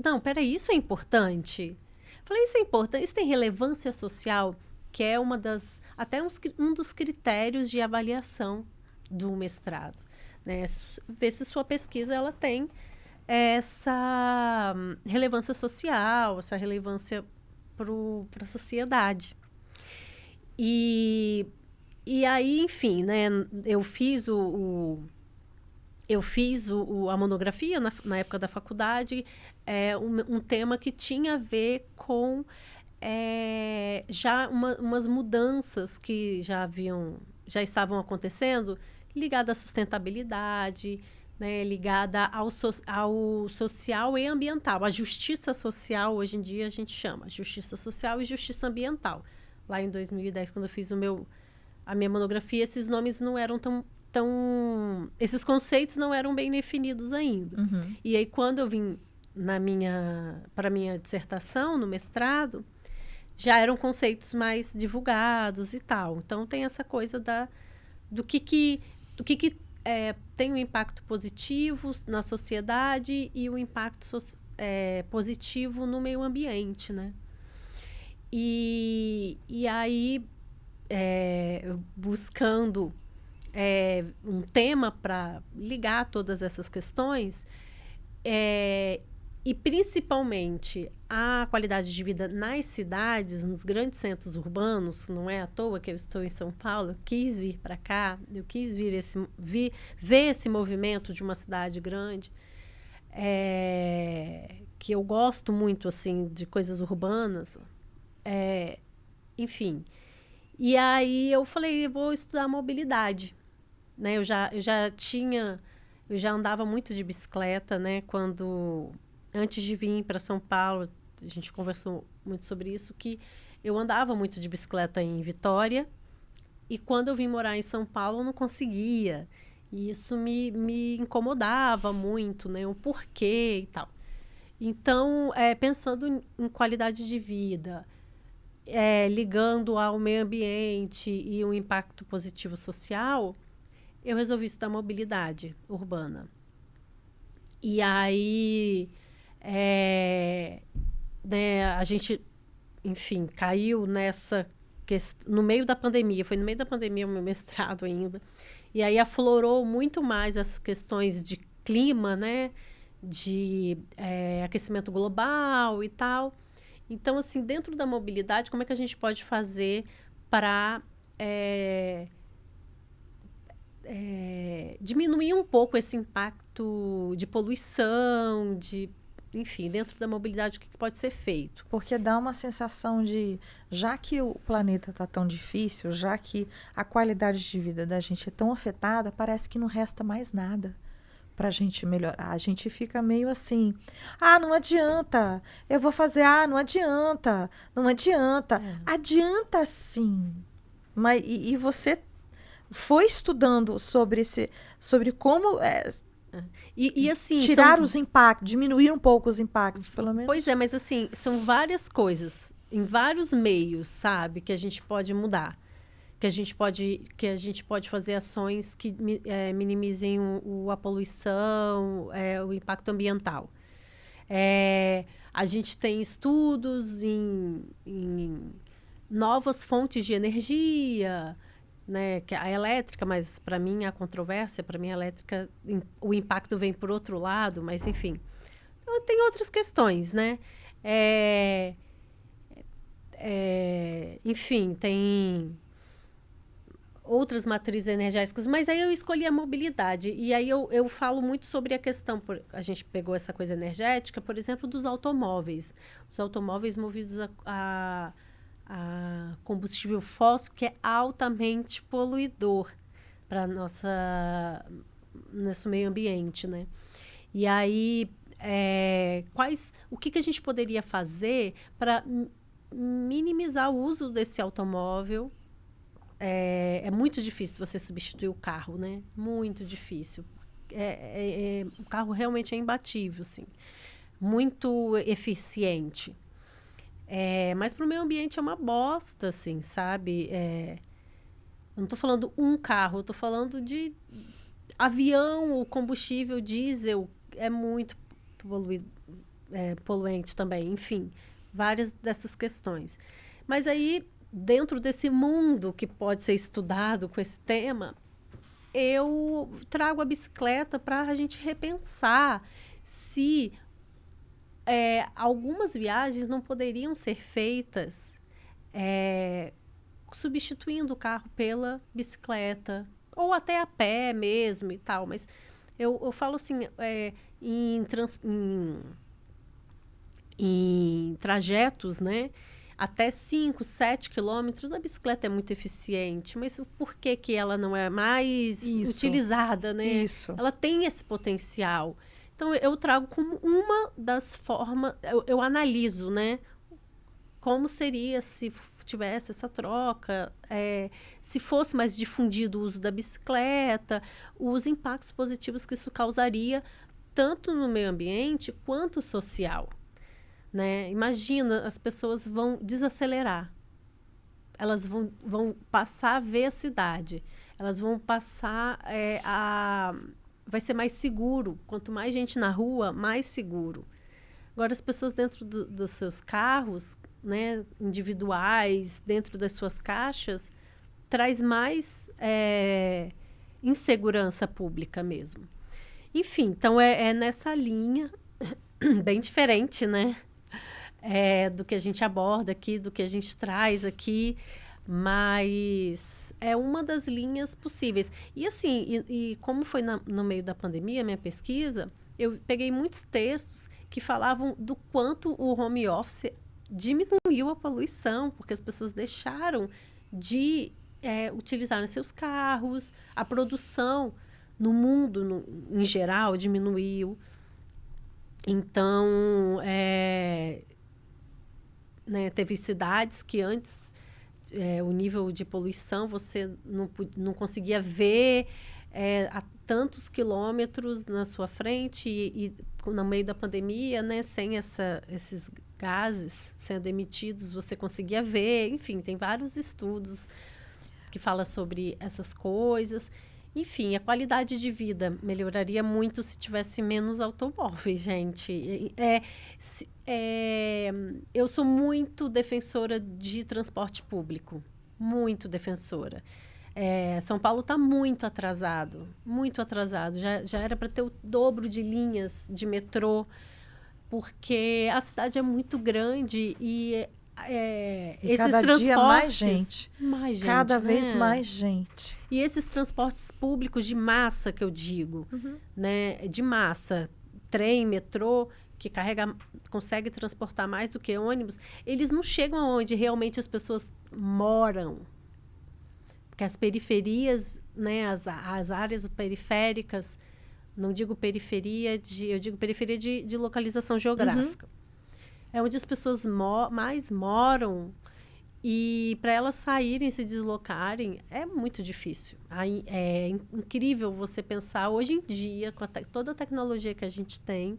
Não, peraí, isso é importante? Falei, isso é importante? Isso tem relevância social? Que é até um dos critérios de avaliação do mestrado. Né? Ver se sua pesquisa ela tem essa relevância social, essa relevância para a sociedade. E aí, enfim, né, eu fiz a monografia na época da faculdade, um tema que tinha a ver com já umas mudanças que já estavam acontecendo, ligada à sustentabilidade, né, ligada ao social e ambiental. A justiça social, hoje em dia, a gente chama justiça social e justiça ambiental. Lá em 2010, quando eu fiz a minha monografia, esses nomes não eram esses conceitos não eram bem definidos ainda. Uhum. E aí, quando eu vim para a minha dissertação, no mestrado, já eram conceitos mais divulgados e tal. Então, tem essa coisa do que tem um impacto positivo na sociedade e o impacto positivo no meio ambiente, né? E aí, buscando um tema para ligar todas essas questões, e principalmente a qualidade de vida nas cidades, nos grandes centros urbanos, não é à toa que eu estou em São Paulo, eu quis vir para cá, eu quis ver esse movimento de uma cidade grande, que eu gosto muito, assim, de coisas urbanas, enfim. E aí eu falei, eu vou estudar mobilidade, né? Eu já tinha eu já andava muito de bicicleta, né? Antes de vir para São Paulo, a gente conversou muito sobre isso, que eu andava muito de bicicleta em Vitória, e quando eu vim morar em São Paulo, eu não conseguia. E isso me incomodava muito, né? O porquê e tal. Então, pensando em qualidade de vida, ligando ao meio ambiente e o impacto positivo social, eu resolvi estudar mobilidade urbana. E aí, né, a gente, enfim, caiu nessa questão, no meio da pandemia, foi no meio da pandemia o meu mestrado ainda, e aí aflorou muito mais as questões de clima, né, de aquecimento global e tal. Então, assim, dentro da mobilidade, como é que a gente pode fazer para diminuir um pouco esse impacto de poluição, enfim, dentro da mobilidade, o que pode ser feito? Porque dá uma sensação de, já que o planeta está tão difícil, já que a qualidade de vida da gente é tão afetada, parece que não resta mais nada para a gente melhorar. A gente fica meio assim, não adianta, eu vou fazer, não adianta, não adianta. Adianta sim. Mas, e você foi estudando sobre como e assim, tirar os impactos, diminuir um pouco os impactos, pelo menos. Pois é, mas assim, são várias coisas, em vários meios, sabe, que a gente pode mudar. Que a gente pode fazer ações que minimizem a poluição, o impacto ambiental. A gente tem estudos em novas fontes de energia, né, que a elétrica, mas para mim há controvérsia, para mim a elétrica, o impacto vem por outro lado, mas enfim. Então, tem outras questões, né? Enfim, tem outras matrizes energéticas, mas aí eu escolhi a mobilidade. E aí eu falo muito sobre a questão, a gente pegou essa coisa energética, por exemplo, dos automóveis. Os automóveis movidos a combustível fóssil, que é altamente poluidor para nosso meio ambiente, né? E aí, o que a gente poderia fazer para minimizar o uso desse automóvel? É muito difícil você substituir o carro, né? Muito difícil. O carro realmente é imbatível, assim. Muito eficiente. Mas para o meio ambiente é uma bosta, assim, sabe? Eu não estou falando um carro, eu estou falando de avião, o combustível diesel é muito poluente também. Enfim, várias dessas questões. Mas aí, dentro desse mundo que pode ser estudado com esse tema, eu trago a bicicleta para a gente repensar se algumas viagens não poderiam ser feitas substituindo o carro pela bicicleta, ou até a pé mesmo e tal. Mas eu falo assim, em trajetos, né? Até 5, 7 quilômetros, a bicicleta é muito eficiente. Mas por que ela não é mais utilizada, né? Isso. Ela tem esse potencial. Então, eu trago como uma das formas... Eu analiso, né? Como seria se tivesse essa troca, se fosse mais difundido o uso da bicicleta, os impactos positivos que isso causaria, tanto no meio ambiente quanto social. Né? Imagina, as pessoas vão desacelerar. Elas vão passar a ver a cidade. Elas vão passar vai ser mais seguro. Quanto mais gente na rua, mais seguro. Agora, as pessoas dentro dos seus carros, né, individuais, dentro das suas caixas, traz mais insegurança pública mesmo. Enfim, então é nessa linha, bem diferente, né? Do que a gente aborda aqui, do que a gente traz aqui, mas é uma das linhas possíveis. E assim, como foi no meio da pandemia, minha pesquisa, eu peguei muitos textos que falavam do quanto o home office diminuiu a poluição, porque as pessoas deixaram de utilizar seus carros, a produção no mundo, em geral, diminuiu. Então, né, teve cidades que antes o nível de poluição você não conseguia ver a tantos quilômetros na sua frente e no meio da pandemia, né, sem esses gases sendo emitidos, você conseguia ver. Enfim, tem vários estudos que falam sobre essas coisas. Enfim, a qualidade de vida melhoraria muito se tivesse menos automóveis, gente. Eu sou muito defensora de transporte público. Muito defensora. São Paulo está muito atrasado. Muito atrasado. Já era para ter o dobro de linhas de metrô, porque a cidade é muito grande e esses cada transportes... dia mais gente. Mais gente, cada vez né? mais gente. E esses transportes públicos de massa, que eu digo, né? De massa, trem, metrô, que consegue transportar mais do que ônibus, eles não chegam onde realmente as pessoas moram. Porque as periferias, né? As áreas periféricas, não digo periferia, eu digo periferia de localização geográfica. É onde as pessoas mais moram. E para elas saírem, se deslocarem, é muito difícil. É incrível você pensar, hoje em dia, com toda a tecnologia que a gente tem,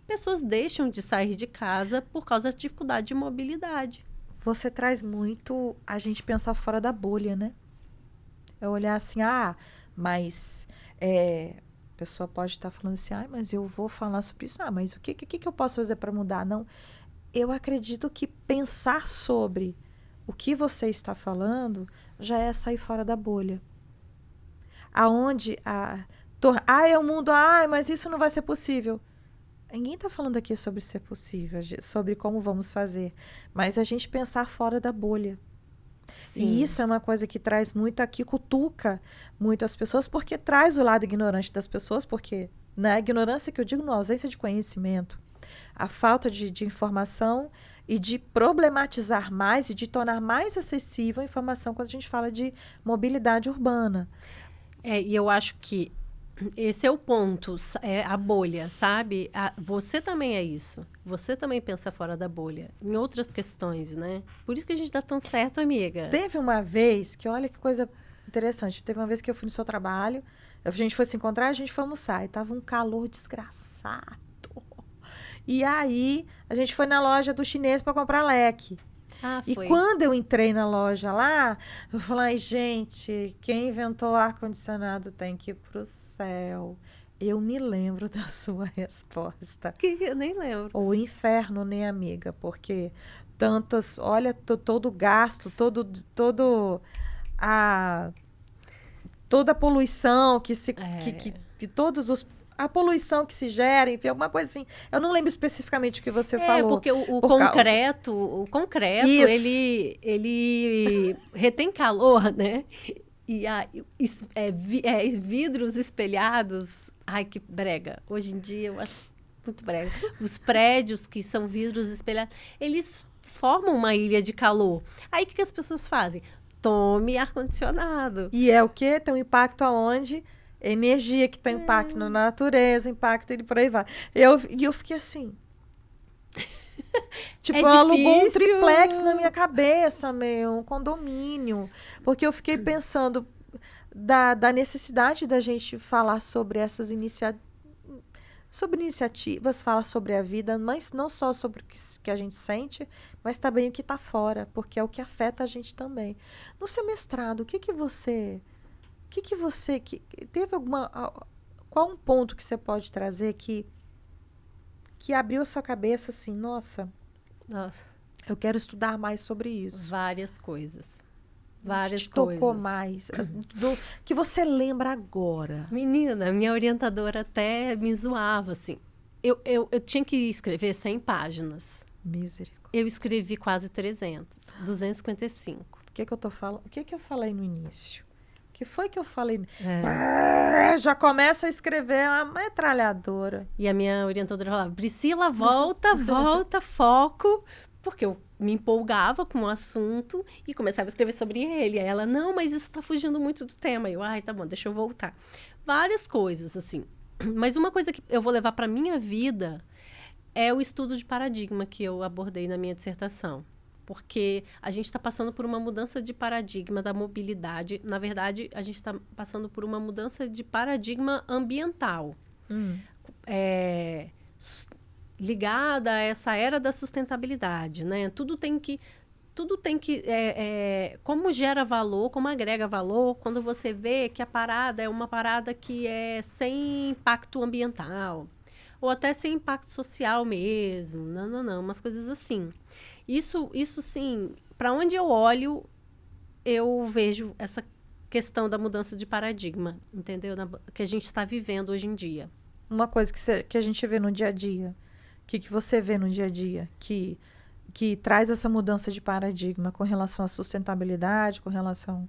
pessoas deixam de sair de casa por causa da dificuldade de mobilidade. Você traz muito a gente pensar fora da bolha, né? É olhar assim, mas a pessoa pode estar falando assim, mas eu vou falar sobre isso. Mas o que eu posso fazer para mudar? Não, eu acredito que pensar sobre o que você está falando já é sair fora da bolha. Aonde é o mundo, mas isso não vai ser possível. Ninguém está falando aqui sobre ser possível, sobre como vamos fazer, mas a gente pensar fora da bolha. Sim. E isso é uma coisa que traz muito aqui, cutuca muito as pessoas, porque traz o lado ignorante das pessoas, porque na ignorância que eu digo, na ausência de conhecimento, a falta de informação e de problematizar mais e de tornar mais acessível a informação quando a gente fala de mobilidade urbana. E eu acho que esse é o ponto, a bolha, sabe? Você também é isso. Você também pensa fora da bolha, em outras questões, né? Por isso que a gente dá tão certo, amiga. Teve uma vez que, olha que coisa interessante, teve uma vez que eu fui no seu trabalho, a gente foi se encontrar, a gente foi almoçar, e tava um calor desgraçado. E aí, a gente foi na loja do chinês para comprar leque. E quando eu entrei na loja lá, eu falei, gente, quem inventou o ar-condicionado tem que ir pro céu. Eu me lembro da sua resposta. Eu nem lembro. O inferno, né, amiga? Porque olha, todo o gasto, toda a poluição que todos os... A poluição que se gera, enfim, alguma coisa assim. Eu não lembro especificamente o que você falou. Porque o concreto, ele retém calor, né? E vidros espelhados. Ai, que brega. Hoje em dia, eu acho muito brega. Os prédios que são vidros espelhados, eles formam uma ilha de calor. Aí, o que as pessoas fazem? Tome ar-condicionado. E é o quê? Tem um impacto aonde... Energia que tem impacto na natureza, impacto e por aí vai. E eu fiquei assim. Tipo, alugou um triplex na minha cabeça, um condomínio. Porque eu fiquei pensando da necessidade da gente falar sobre essas iniciativas, falar sobre a vida, mas não só sobre o que a gente sente, mas também o que está fora, porque é o que afeta a gente também. No seu mestrado, o que você teve qual um ponto que você pode trazer que abriu a sua cabeça assim, nossa, eu quero estudar mais sobre isso? Várias coisas. Tocou mais, que você lembra agora. Menina, minha orientadora até me zoava, assim. Eu tinha que escrever 100 páginas. Misericórdia. Eu escrevi quase 255. O que eu tô falando? O que eu falei no início? O que foi que eu falei? Já começa a escrever uma metralhadora. E a minha orientadora falava, Priscila, volta, foco. Porque eu me empolgava com o assunto e começava a escrever sobre ele. Aí ela, não, mas isso está fugindo muito do tema. Eu, ai, tá bom, deixa eu voltar. Várias coisas, assim. Mas uma coisa que eu vou levar para minha vida é o estudo de paradigma que eu abordei na minha dissertação. Porque a gente está passando por uma mudança de paradigma da mobilidade. Na verdade, a gente está passando por uma mudança de paradigma ambiental. Ligada a essa era da sustentabilidade, né? Tudo tem que como gera valor, como agrega valor, quando você vê que a parada é uma parada que é sem impacto ambiental, ou até sem impacto social mesmo, não, umas coisas assim. Isso sim, para onde eu olho, eu vejo essa questão da mudança de paradigma, entendeu? Que a gente está vivendo hoje em dia. Uma coisa que a gente vê no dia a dia, que você vê no dia a dia, que traz essa mudança de paradigma com relação à sustentabilidade, com relação...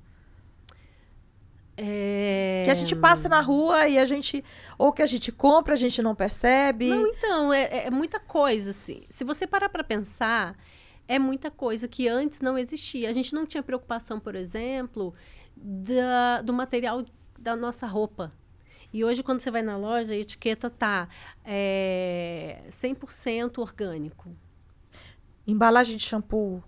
Que a gente passa na rua e ou que a gente compra, a gente não percebe. Não, então, é muita coisa, assim. Se você parar para pensar, é muita coisa que antes não existia. A gente não tinha preocupação, por exemplo, do material da nossa roupa. E hoje, quando você vai na loja, a etiqueta tá 100% orgânico. Embalagem de shampoo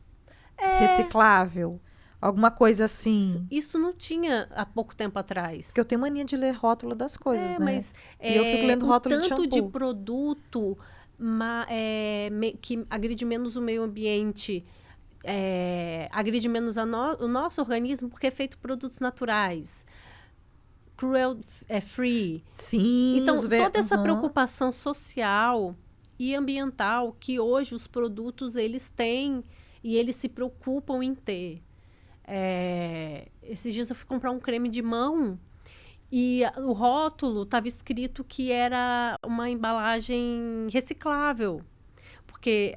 reciclável, alguma coisa assim. Isso não tinha há pouco tempo atrás. Porque eu tenho mania de ler rótulo das coisas, né? Mas e eu fico lendo rótulo de shampoo. O tanto de produto que agride menos o meio ambiente, agride menos o nosso organismo, porque é feito produtos naturais. Cruel free. Sim. Então, toda essa preocupação social e ambiental que hoje os produtos eles têm e eles se preocupam em ter. Esses dias eu fui comprar um creme de mão e o rótulo estava escrito que era uma embalagem reciclável, porque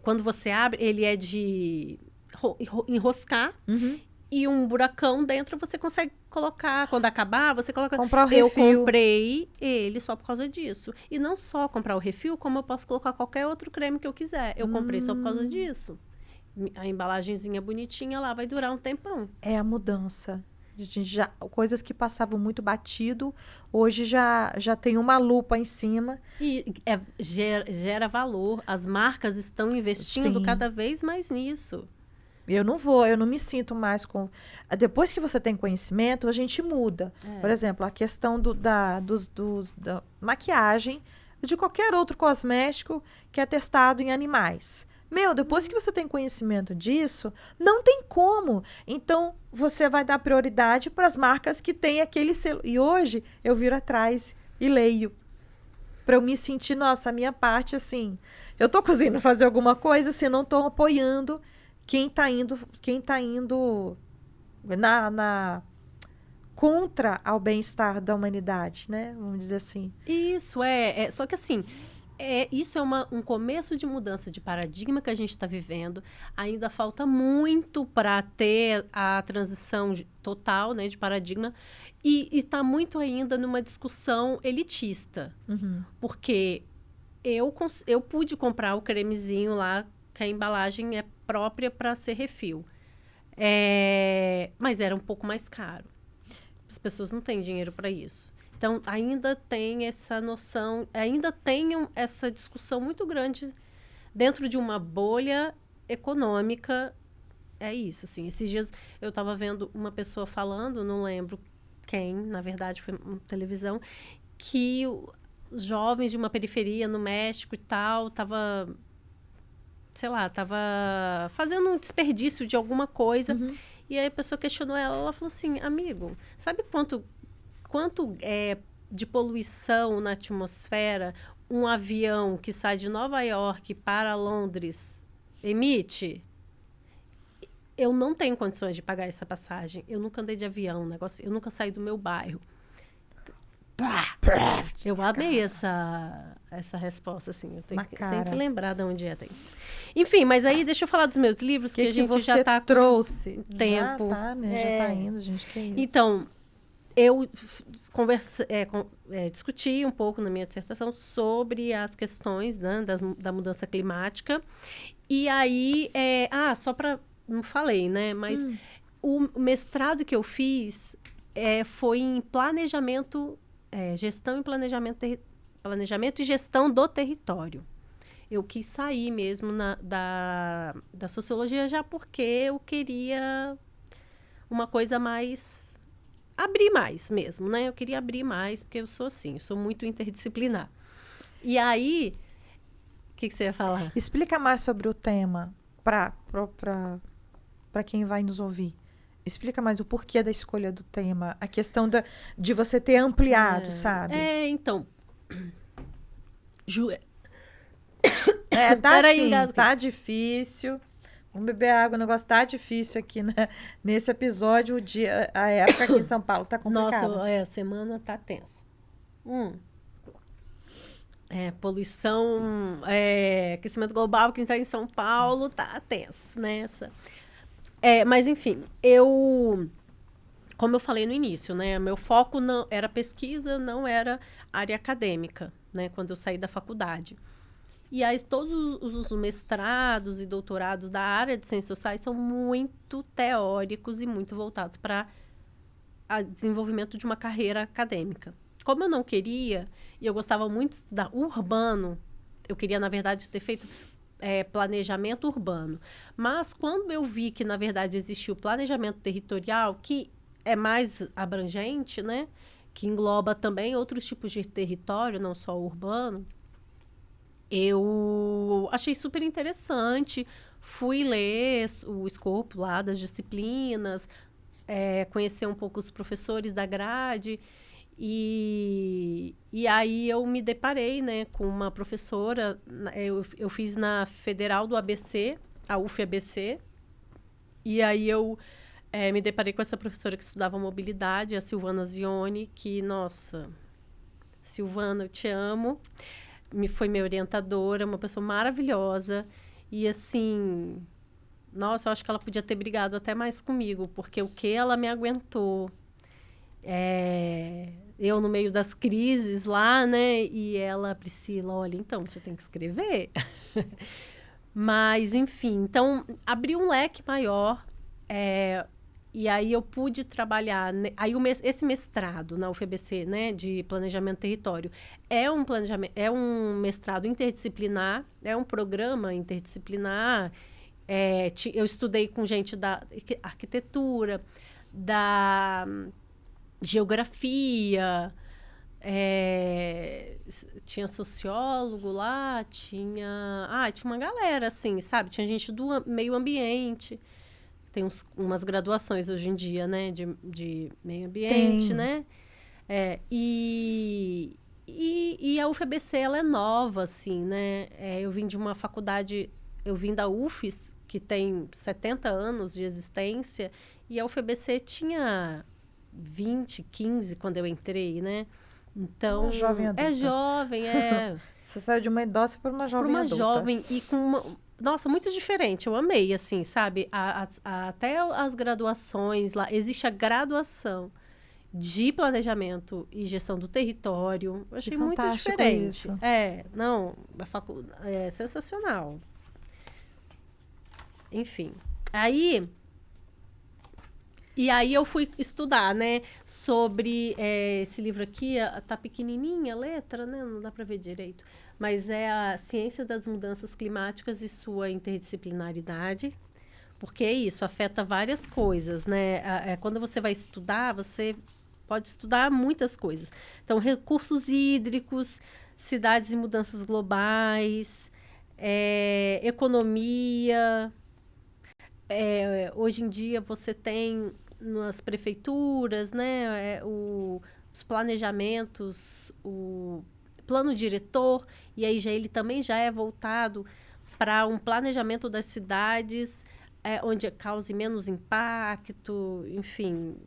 quando você abre, ele é de enroscar. E um buracão dentro você consegue colocar. Quando acabar, você coloca... Comprar o refil. Eu comprei ele só por causa disso. E não só comprar o refil, como eu posso colocar qualquer outro creme que eu quiser. Eu comprei só por causa disso. A embalagenzinha bonitinha lá vai durar um tempão. É a mudança. Coisas que passavam muito batido, hoje já tem uma lupa em cima. E gera valor. As marcas estão investindo cada vez mais nisso. Eu não me sinto mais com... Depois que você tem conhecimento, a gente muda. Por exemplo, a questão da maquiagem, de qualquer outro cosmético que é testado em animais. Depois que você tem conhecimento disso, não tem como. Então, você vai dar prioridade para as marcas que têm aquele selo. E hoje, eu viro atrás e leio. Para eu me sentir, nossa, a minha parte, assim... Eu estou conseguindo fazer alguma coisa, se não estou apoiando... Quem tá indo contra ao bem-estar da humanidade, né? Vamos dizer assim. Isso só que assim, isso é um começo de mudança de paradigma que a gente está vivendo. Ainda falta muito para ter a transição total, né, de paradigma. E está muito ainda numa discussão elitista. Porque eu pude comprar o cremezinho lá, que a embalagem é própria para ser refil. Mas era um pouco mais caro. As pessoas não têm dinheiro para isso. Então, ainda tem essa noção, ainda tem essa discussão muito grande dentro de uma bolha econômica. É isso, assim. Esses dias eu estava vendo uma pessoa falando, não lembro quem, na verdade foi uma televisão, que os jovens de uma periferia no México e tal, estava fazendo um desperdício de alguma coisa. E aí a pessoa questionou ela falou assim, amigo, sabe quanto de poluição na atmosfera um avião que sai de Nova York para Londres emite? Eu não tenho condições de pagar essa passagem. Eu nunca andei de avião, eu nunca saí do meu bairro. Eu amei essa resposta, assim. Eu tenho que lembrar de onde tem. Enfim, mas aí deixa eu falar dos meus livros, que a gente já está trouxe tempo. Já tá, né? Já tá indo, gente, que é isso. Então, eu discuti um pouco na minha dissertação sobre as questões, né, da mudança climática. E aí, só para... Não falei, né? Mas o mestrado que eu fiz foi em planejamento, gestão e planejamento e gestão do território. Eu quis sair mesmo da sociologia já porque eu queria uma coisa mais... abrir mais mesmo, né? Eu queria abrir mais, porque eu sou assim, eu sou muito interdisciplinar. E aí, o que você ia falar? Explica mais sobre o tema para quem vai nos ouvir. Explica mais o porquê da escolha do tema, a questão de você ter ampliado, sabe? Então... Tá difícil. Vamos beber água, o negócio tá difícil aqui, né? Nesse episódio, a época aqui em São Paulo tá complicada. Nossa, a semana tá tensa. Poluição, aquecimento global que está em São Paulo, tá tenso nessa. Mas, enfim, como eu falei no início, né? Meu foco não era pesquisa, não era área acadêmica, né? Quando eu saí da faculdade. E aí, todos os mestrados e doutorados da área de ciências sociais são muito teóricos e muito voltados para o desenvolvimento de uma carreira acadêmica. Como eu não queria, e eu gostava muito de estudar urbano, eu queria, na verdade, ter feito planejamento urbano. Mas, quando eu vi que, na verdade, existia o planejamento territorial, que é mais abrangente, né? Que engloba também outros tipos de território, não só o urbano, eu achei super interessante. Fui ler o escopo lá das disciplinas, conhecer um pouco os professores da grade. E aí eu me deparei, né, com uma professora. Eu fiz na Federal do ABC, a UFABC. E aí eu me deparei com essa professora que estudava mobilidade, a Silvana Zioni, que, nossa, Silvana, eu te amo. Foi minha orientadora, uma pessoa maravilhosa. E, assim, nossa, eu acho que ela podia ter brigado até mais comigo, porque o que ela me aguentou. Eu no meio das crises lá, né? E ela, Priscila, olha, então, você tem que escrever. Mas, enfim, então, abriu um leque maior. E aí eu pude trabalhar... Aí esse mestrado na UFABC, né, de planejamento território, é um mestrado interdisciplinar, é um programa interdisciplinar. Eu estudei com gente da arquitetura, da geografia, tinha sociólogo lá, tinha uma galera, assim, sabe? Tinha gente do meio ambiente. Tem umas graduações hoje em dia, né? De meio ambiente, Tem. né? E a UFABC, ela é nova, assim, né? Eu vim de uma faculdade... Eu vim da UFES, que tem 70 anos de existência, e a UFABC tinha 15 quando eu entrei, né? Então... Uma jovem adulta. Jovem, Você saiu de uma idosa para uma jovem adulta. Para uma jovem e com uma... Nossa, muito diferente. Eu amei, assim, sabe? Até as graduações lá. Existe a graduação de planejamento e gestão do território. Eu achei muito diferente. Isso. É sensacional. Enfim. Aí eu fui estudar, né? Sobre esse livro aqui. Tá pequenininha a letra, né? Não dá para ver direito. Mas é a ciência das mudanças climáticas e sua interdisciplinaridade, porque isso afeta várias coisas, né? Quando você vai estudar, você pode estudar muitas coisas. Então, recursos hídricos, cidades e mudanças globais, economia. Hoje em dia, você tem nas prefeituras, né, os planejamentos, o plano diretor, e aí ele também já é voltado para um planejamento das cidades onde cause menos impacto, enfim.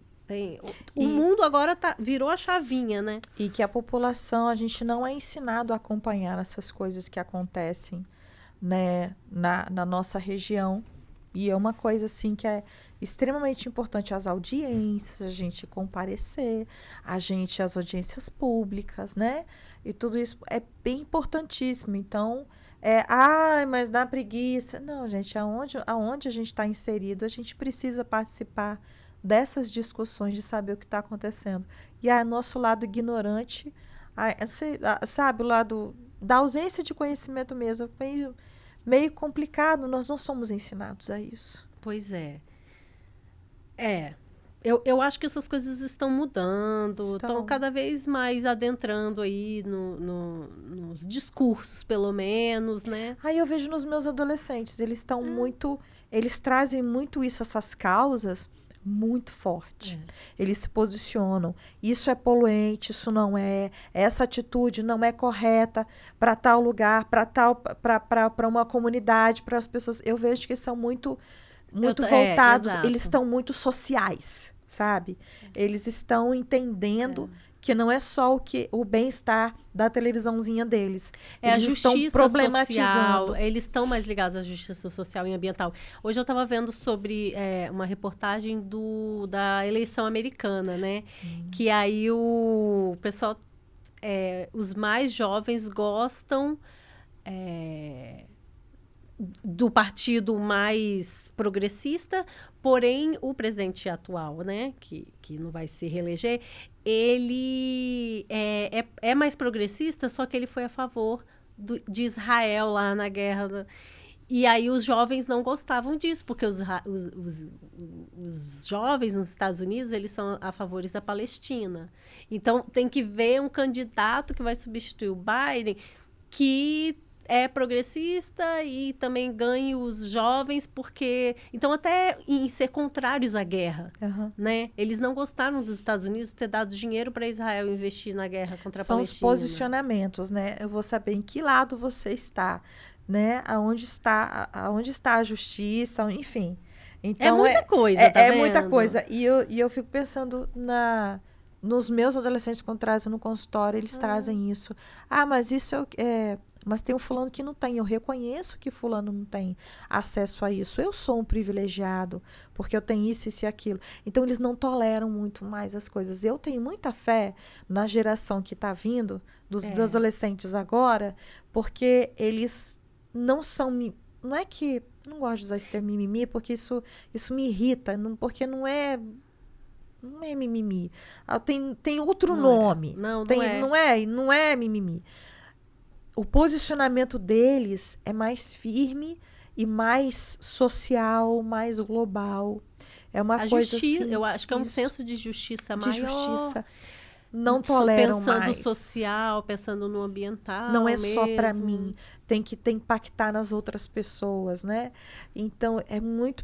O mundo agora virou a chavinha, né? E que a população, a gente não é ensinado a acompanhar essas coisas que acontecem, né, na nossa região, E é uma coisa, assim, que é extremamente importante, as audiências, a gente comparecer, as audiências públicas, né? E tudo isso é bem importantíssimo. Então, mas dá preguiça. Não, gente, aonde a gente está inserido, a gente precisa participar dessas discussões, de saber o que está acontecendo. E aí, nosso lado ignorante, sabe, o lado da ausência de conhecimento mesmo, meio complicado, nós não somos ensinados a isso. Pois é. Eu acho que essas coisas estão mudando, estão cada vez mais adentrando aí nos discursos, pelo menos, né? Aí eu vejo nos meus adolescentes, eles estão eles trazem muito isso, essas causas, muito forte. Eles se posicionam. Isso é poluente, isso não é. Essa atitude não é correta para tal lugar, para uma comunidade, para as pessoas. Eu vejo que são muito voltados, eles estão muito sociais, sabe? Eles estão entendendo que não é só o bem-estar da televisãozinha deles. Eles estão problematizando. Social, eles estão mais ligados à justiça social e ambiental. Hoje eu estava vendo sobre uma reportagem da eleição americana, né? Que aí o pessoal, os mais jovens gostam do partido mais progressista, porém o presidente atual, né, que não vai se reeleger, ele é mais progressista, só que ele foi a favor de Israel lá na guerra. E aí os jovens não gostavam disso, porque os jovens nos Estados Unidos, eles são a favor da Palestina. Então tem que ver um candidato que vai substituir o Biden, que é progressista e também ganha os jovens, porque... Então, até em ser contrários à guerra, né? Eles não gostaram dos Estados Unidos ter dado dinheiro para Israel investir na guerra contra a Palestina. São os posicionamentos, né? Eu vou saber em que lado você está, né? Aonde está a justiça, enfim. Então, é muita coisa, tá vendo? Muita coisa. E eu fico pensando nos meus adolescentes quando trazem no consultório, eles trazem isso. Mas isso mas tem um fulano que não tem. Eu reconheço que fulano não tem acesso a isso. Eu sou um privilegiado, porque eu tenho isso e aquilo. Então, eles não toleram muito mais as coisas. Eu tenho muita fé na geração que está vindo, dos adolescentes agora, porque eles não são... Não é que... Não gosto de usar esse termo mimimi, porque isso me irrita. Porque não é mimimi. Tem outro nome. Não é mimimi. O posicionamento deles é mais firme e mais social, mais global. É uma coisa assim... Eu acho que é um senso de justiça maior. De justiça. Não toleram pensando mais. Pensando social, pensando no ambiental. Não é só para mim. Tem que impactar nas outras pessoas, né? Então,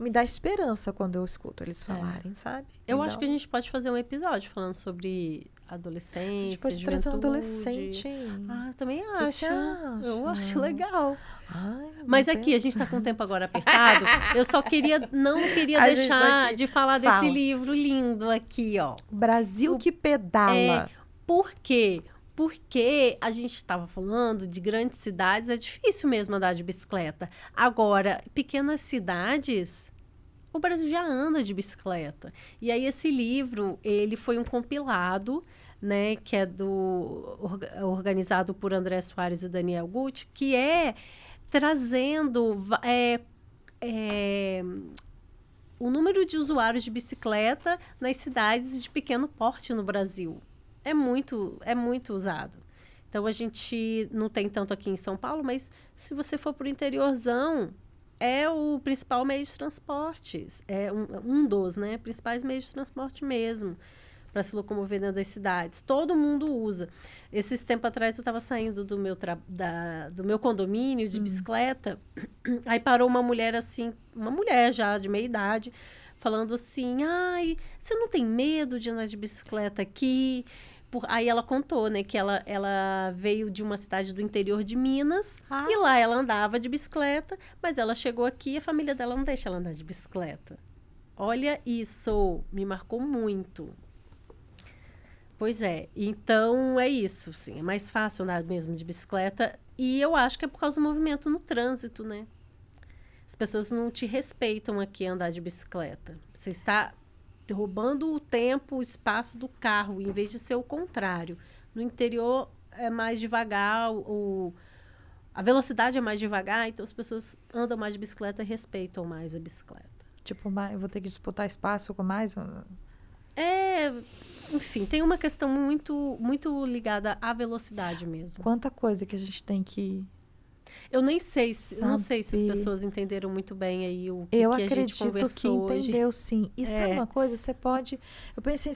me dá esperança quando eu escuto eles falarem, sabe? Eu acho que a gente pode fazer um episódio falando sobre adolescência, a gente pode juventude. Trazer um adolescente. Eu também acho. Eu acho legal. Ai, mas aqui, a gente está com o tempo agora apertado. Eu só não queria deixar de falar desse livro lindo aqui, ó. Brasil que pedala. Por quê? Porque a gente estava falando de grandes cidades, é difícil mesmo andar de bicicleta. Agora, pequenas cidades... O Brasil já anda de bicicleta. E aí, esse livro, ele foi um compilado, né, que é organizado por André Soares e Daniel Gucci, que é trazendo o número de usuários de bicicleta nas cidades de pequeno porte no Brasil. É muito usado. Então, a gente não tem tanto aqui em São Paulo, mas se você for para o interiorzão... É o principal meio de transporte. É um dos, né, principais meios de transporte mesmo, para se locomover dentro das cidades. Todo mundo usa. Esses tempos atrás, eu estava saindo do meu condomínio de bicicleta, aí parou uma mulher assim, uma mulher já de meia idade, falando assim, ai, você não tem medo de andar de bicicleta aqui? Aí ela contou, né, que ela veio de uma cidade do interior de Minas, e lá ela andava de bicicleta, mas ela chegou aqui e a família dela não deixa ela andar de bicicleta. Olha isso, me marcou muito. Pois é, então é isso, assim, é mais fácil andar mesmo de bicicleta, e eu acho que é por causa do movimento no trânsito, né? As pessoas não te respeitam aqui andar de bicicleta. Você está roubando o tempo, o espaço do carro, em vez de ser o contrário. No interior é mais devagar, a velocidade é mais devagar, então as pessoas andam mais de bicicleta e respeitam mais a bicicleta. Tipo, eu vou ter que disputar espaço com mais... Enfim, tem uma questão muito, muito ligada à velocidade mesmo. Quanta coisa que a gente tem que... Eu nem sei, não sei se as pessoas entenderam muito bem aí o que, eu que a gente conversou que entendeu, hoje. sim. E sabe uma coisa? Você pode... Eu pensei,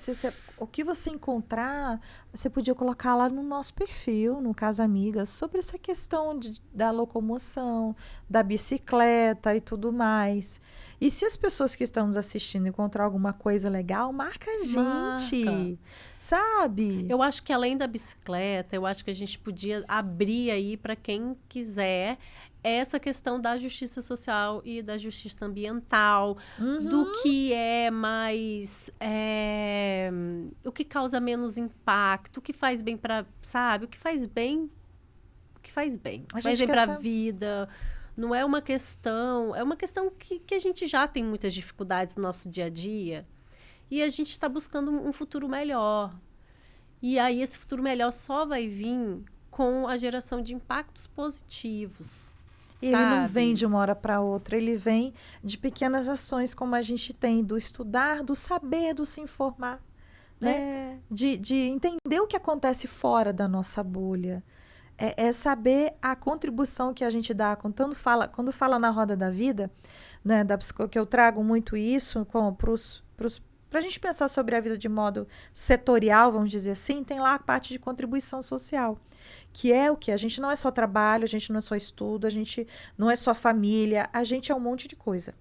o que você encontrar, você podia colocar lá no nosso perfil, no Casa Amigas, sobre essa questão da locomoção, da bicicleta e tudo mais. E se as pessoas que estão nos assistindo encontrar alguma coisa legal, marca a gente, sabe? Eu acho que além da bicicleta, eu acho que a gente podia abrir aí para quem quiser essa questão da justiça social e da justiça ambiental, do que é mais... o que causa menos impacto, o que faz bem para... Sabe? O que faz bem... O que faz bem. Faz bem para a vida... Não é uma questão... É uma questão que a gente já tem muitas dificuldades no nosso dia a dia. E a gente está buscando um futuro melhor. E aí, esse futuro melhor só vai vir com a geração de impactos positivos. E ele não vem de uma hora para outra. Ele vem de pequenas ações como a gente tem. Do estudar, do saber, do se informar. Né? De entender o que acontece fora da nossa bolha. É saber a contribuição que a gente dá. Quando fala na roda da vida, né, que eu trago muito isso para a gente pensar sobre a vida de modo setorial, vamos dizer assim, tem lá a parte de contribuição social, que é o que? A gente não é só trabalho, a gente não é só estudo, a gente não é só família, a gente é um monte de coisa.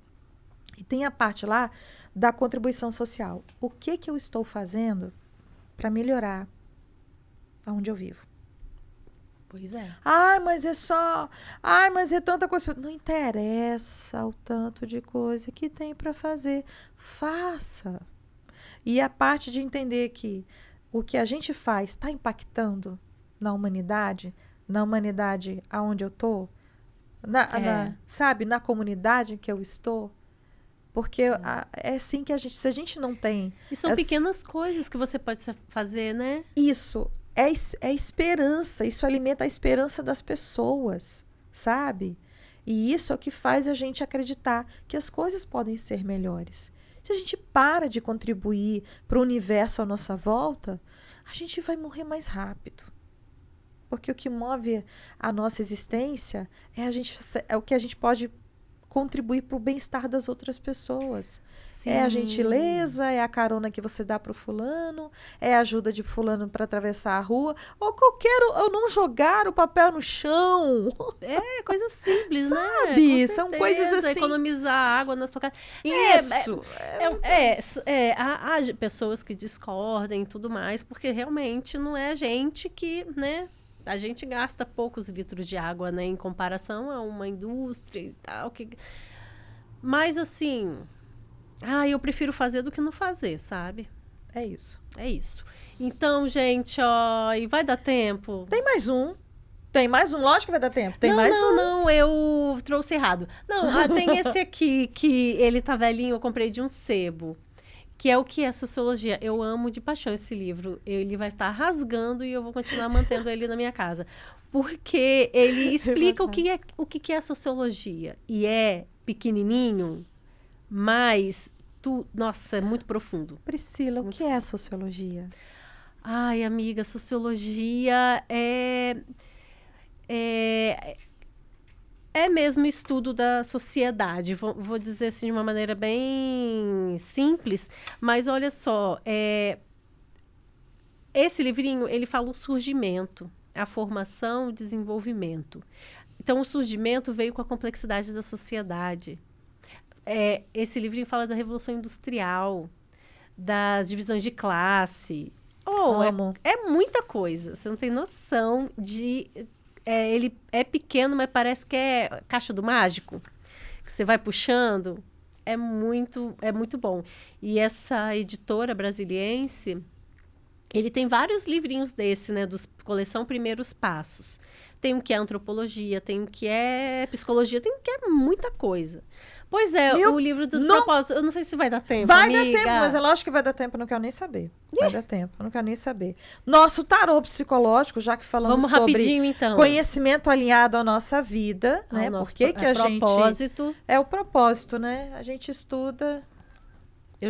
E tem a parte lá da contribuição social. O que eu estou fazendo para melhorar aonde eu vivo? Pois é. Mas é tanta coisa. Não interessa o tanto de coisa que tem para fazer. Faça. E a parte de entender que o que a gente faz está impactando na humanidade aonde eu estou, sabe, na comunidade que eu estou. Porque é assim que se a gente não tem... E são pequenas coisas que você pode fazer, né? Isso. É esperança, isso alimenta a esperança das pessoas, sabe? E isso é o que faz a gente acreditar que as coisas podem ser melhores. Se a gente para de contribuir para o universo à nossa volta, a gente vai morrer mais rápido. Porque o que move a nossa existência é o que a gente pode contribuir para o bem-estar das outras pessoas. Sim. É a gentileza, é a carona que você dá para o fulano, é a ajuda de fulano para atravessar a rua, ou não jogar o papel no chão. É, coisa simples, né? Sabe? São coisas assim. Economizar água na sua casa. Isso. Há pessoas que discordem e tudo mais, porque realmente não é a gente que, né? A gente gasta poucos litros de água, né? Em comparação a uma indústria e tal. Mas, assim... eu prefiro fazer do que não fazer, sabe? É isso. Então, gente, e vai dar tempo? Tem mais um, lógico que vai dar tempo. Não, eu trouxe errado. Não, tem esse aqui, que ele tá velhinho, eu comprei de um sebo. Que é o que é sociologia. Eu amo de paixão esse livro. Ele vai estar rasgando e eu vou continuar mantendo ele na minha casa. Porque ele explica o que é sociologia. E é pequenininho, mas... Nossa, é muito profundo. Priscila, o que é a sociologia? Ai, amiga, sociologia é mesmo estudo da sociedade. Vou dizer assim de uma maneira bem simples, mas olha só, esse livrinho, ele fala o surgimento, a formação, o desenvolvimento. Então, o surgimento veio com a complexidade da sociedade. Esse livrinho fala da Revolução Industrial, das divisões de classe. É muita coisa. Você não tem noção de... ele é pequeno, mas parece que é caixa do mágico. Que você vai puxando. É muito bom. E essa editora brasiliense, Ele tem vários livrinhos desse, né? Coleção Primeiros Passos. Tem um que é antropologia, tem um que é psicologia, tem um que é muita coisa. Pois é, o livro do propósito, eu não sei se vai dar tempo, amiga. Vai dar tempo, mas é lógico que vai dar tempo, eu não quero nem saber. Vai dar tempo, eu não quero nem saber. Nosso tarô psicológico, já que falamos Vamos sobre rapidinho, então. Conhecimento alinhado à nossa vida, né? Por que a gente... propósito. É o propósito, né? A gente estuda...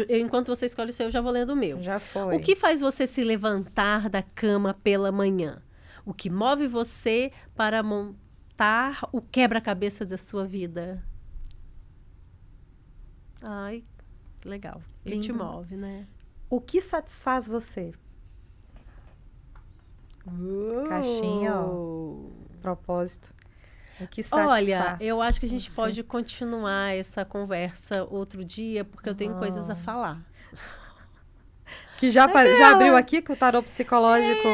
Enquanto você escolhe o seu, eu já vou lendo o meu. Já foi. O que faz você se levantar da cama pela manhã? O que move você para montar o quebra-cabeça da sua vida? Ai, que legal. Ele te move, né? O que satisfaz você? Caixinha, ó. Propósito. O que satisfaz? Olha, eu acho que a gente pode continuar essa conversa outro dia, porque eu tenho coisas a falar. Que já abriu aqui com o tarô psicológico?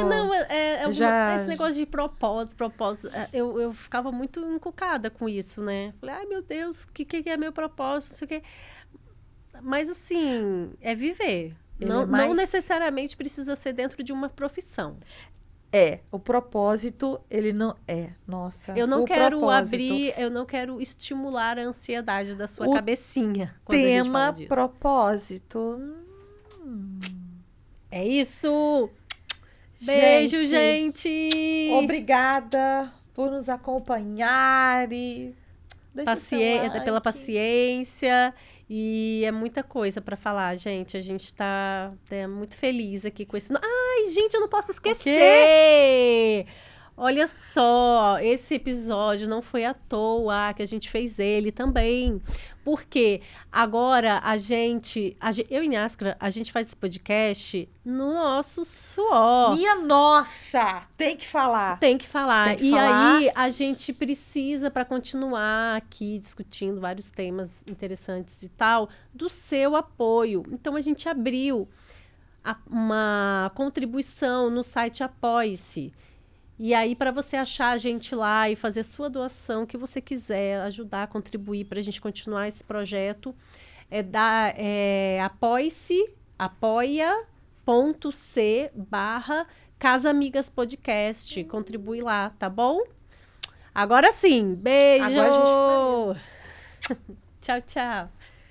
Esse negócio de propósito. Eu ficava muito encucada com isso, né? Falei, ai meu Deus, o que é meu propósito? Não sei o quê. Mas assim, é viver. Não necessariamente precisa ser dentro de uma profissão. O propósito, ele não nossa. Eu não quero abrir, eu não quero estimular a ansiedade da sua cabecinha. Tema propósito. É isso! Beijo, gente! Obrigada por nos acompanhar e pela paciência. E é muita coisa para falar, gente. A gente tá muito feliz aqui com esse... Ai, gente, eu não posso esquecer! Olha só, esse episódio não foi à toa que a gente fez ele também. Porque agora eu e Niaskra, a gente faz esse podcast no nosso suor. Minha nossa! Tem que falar. Aí a gente precisa, para continuar aqui discutindo vários temas interessantes e tal, do seu apoio. Então a gente abriu uma contribuição no site Apoie-se. E aí, para você achar a gente lá e fazer sua doação, que você quiser ajudar, contribuir para a gente continuar esse projeto, apoia.c/Casa Amigas Podcast. Contribui lá, tá bom? Agora sim, beijo! Agora a gente... Tchau, tchau.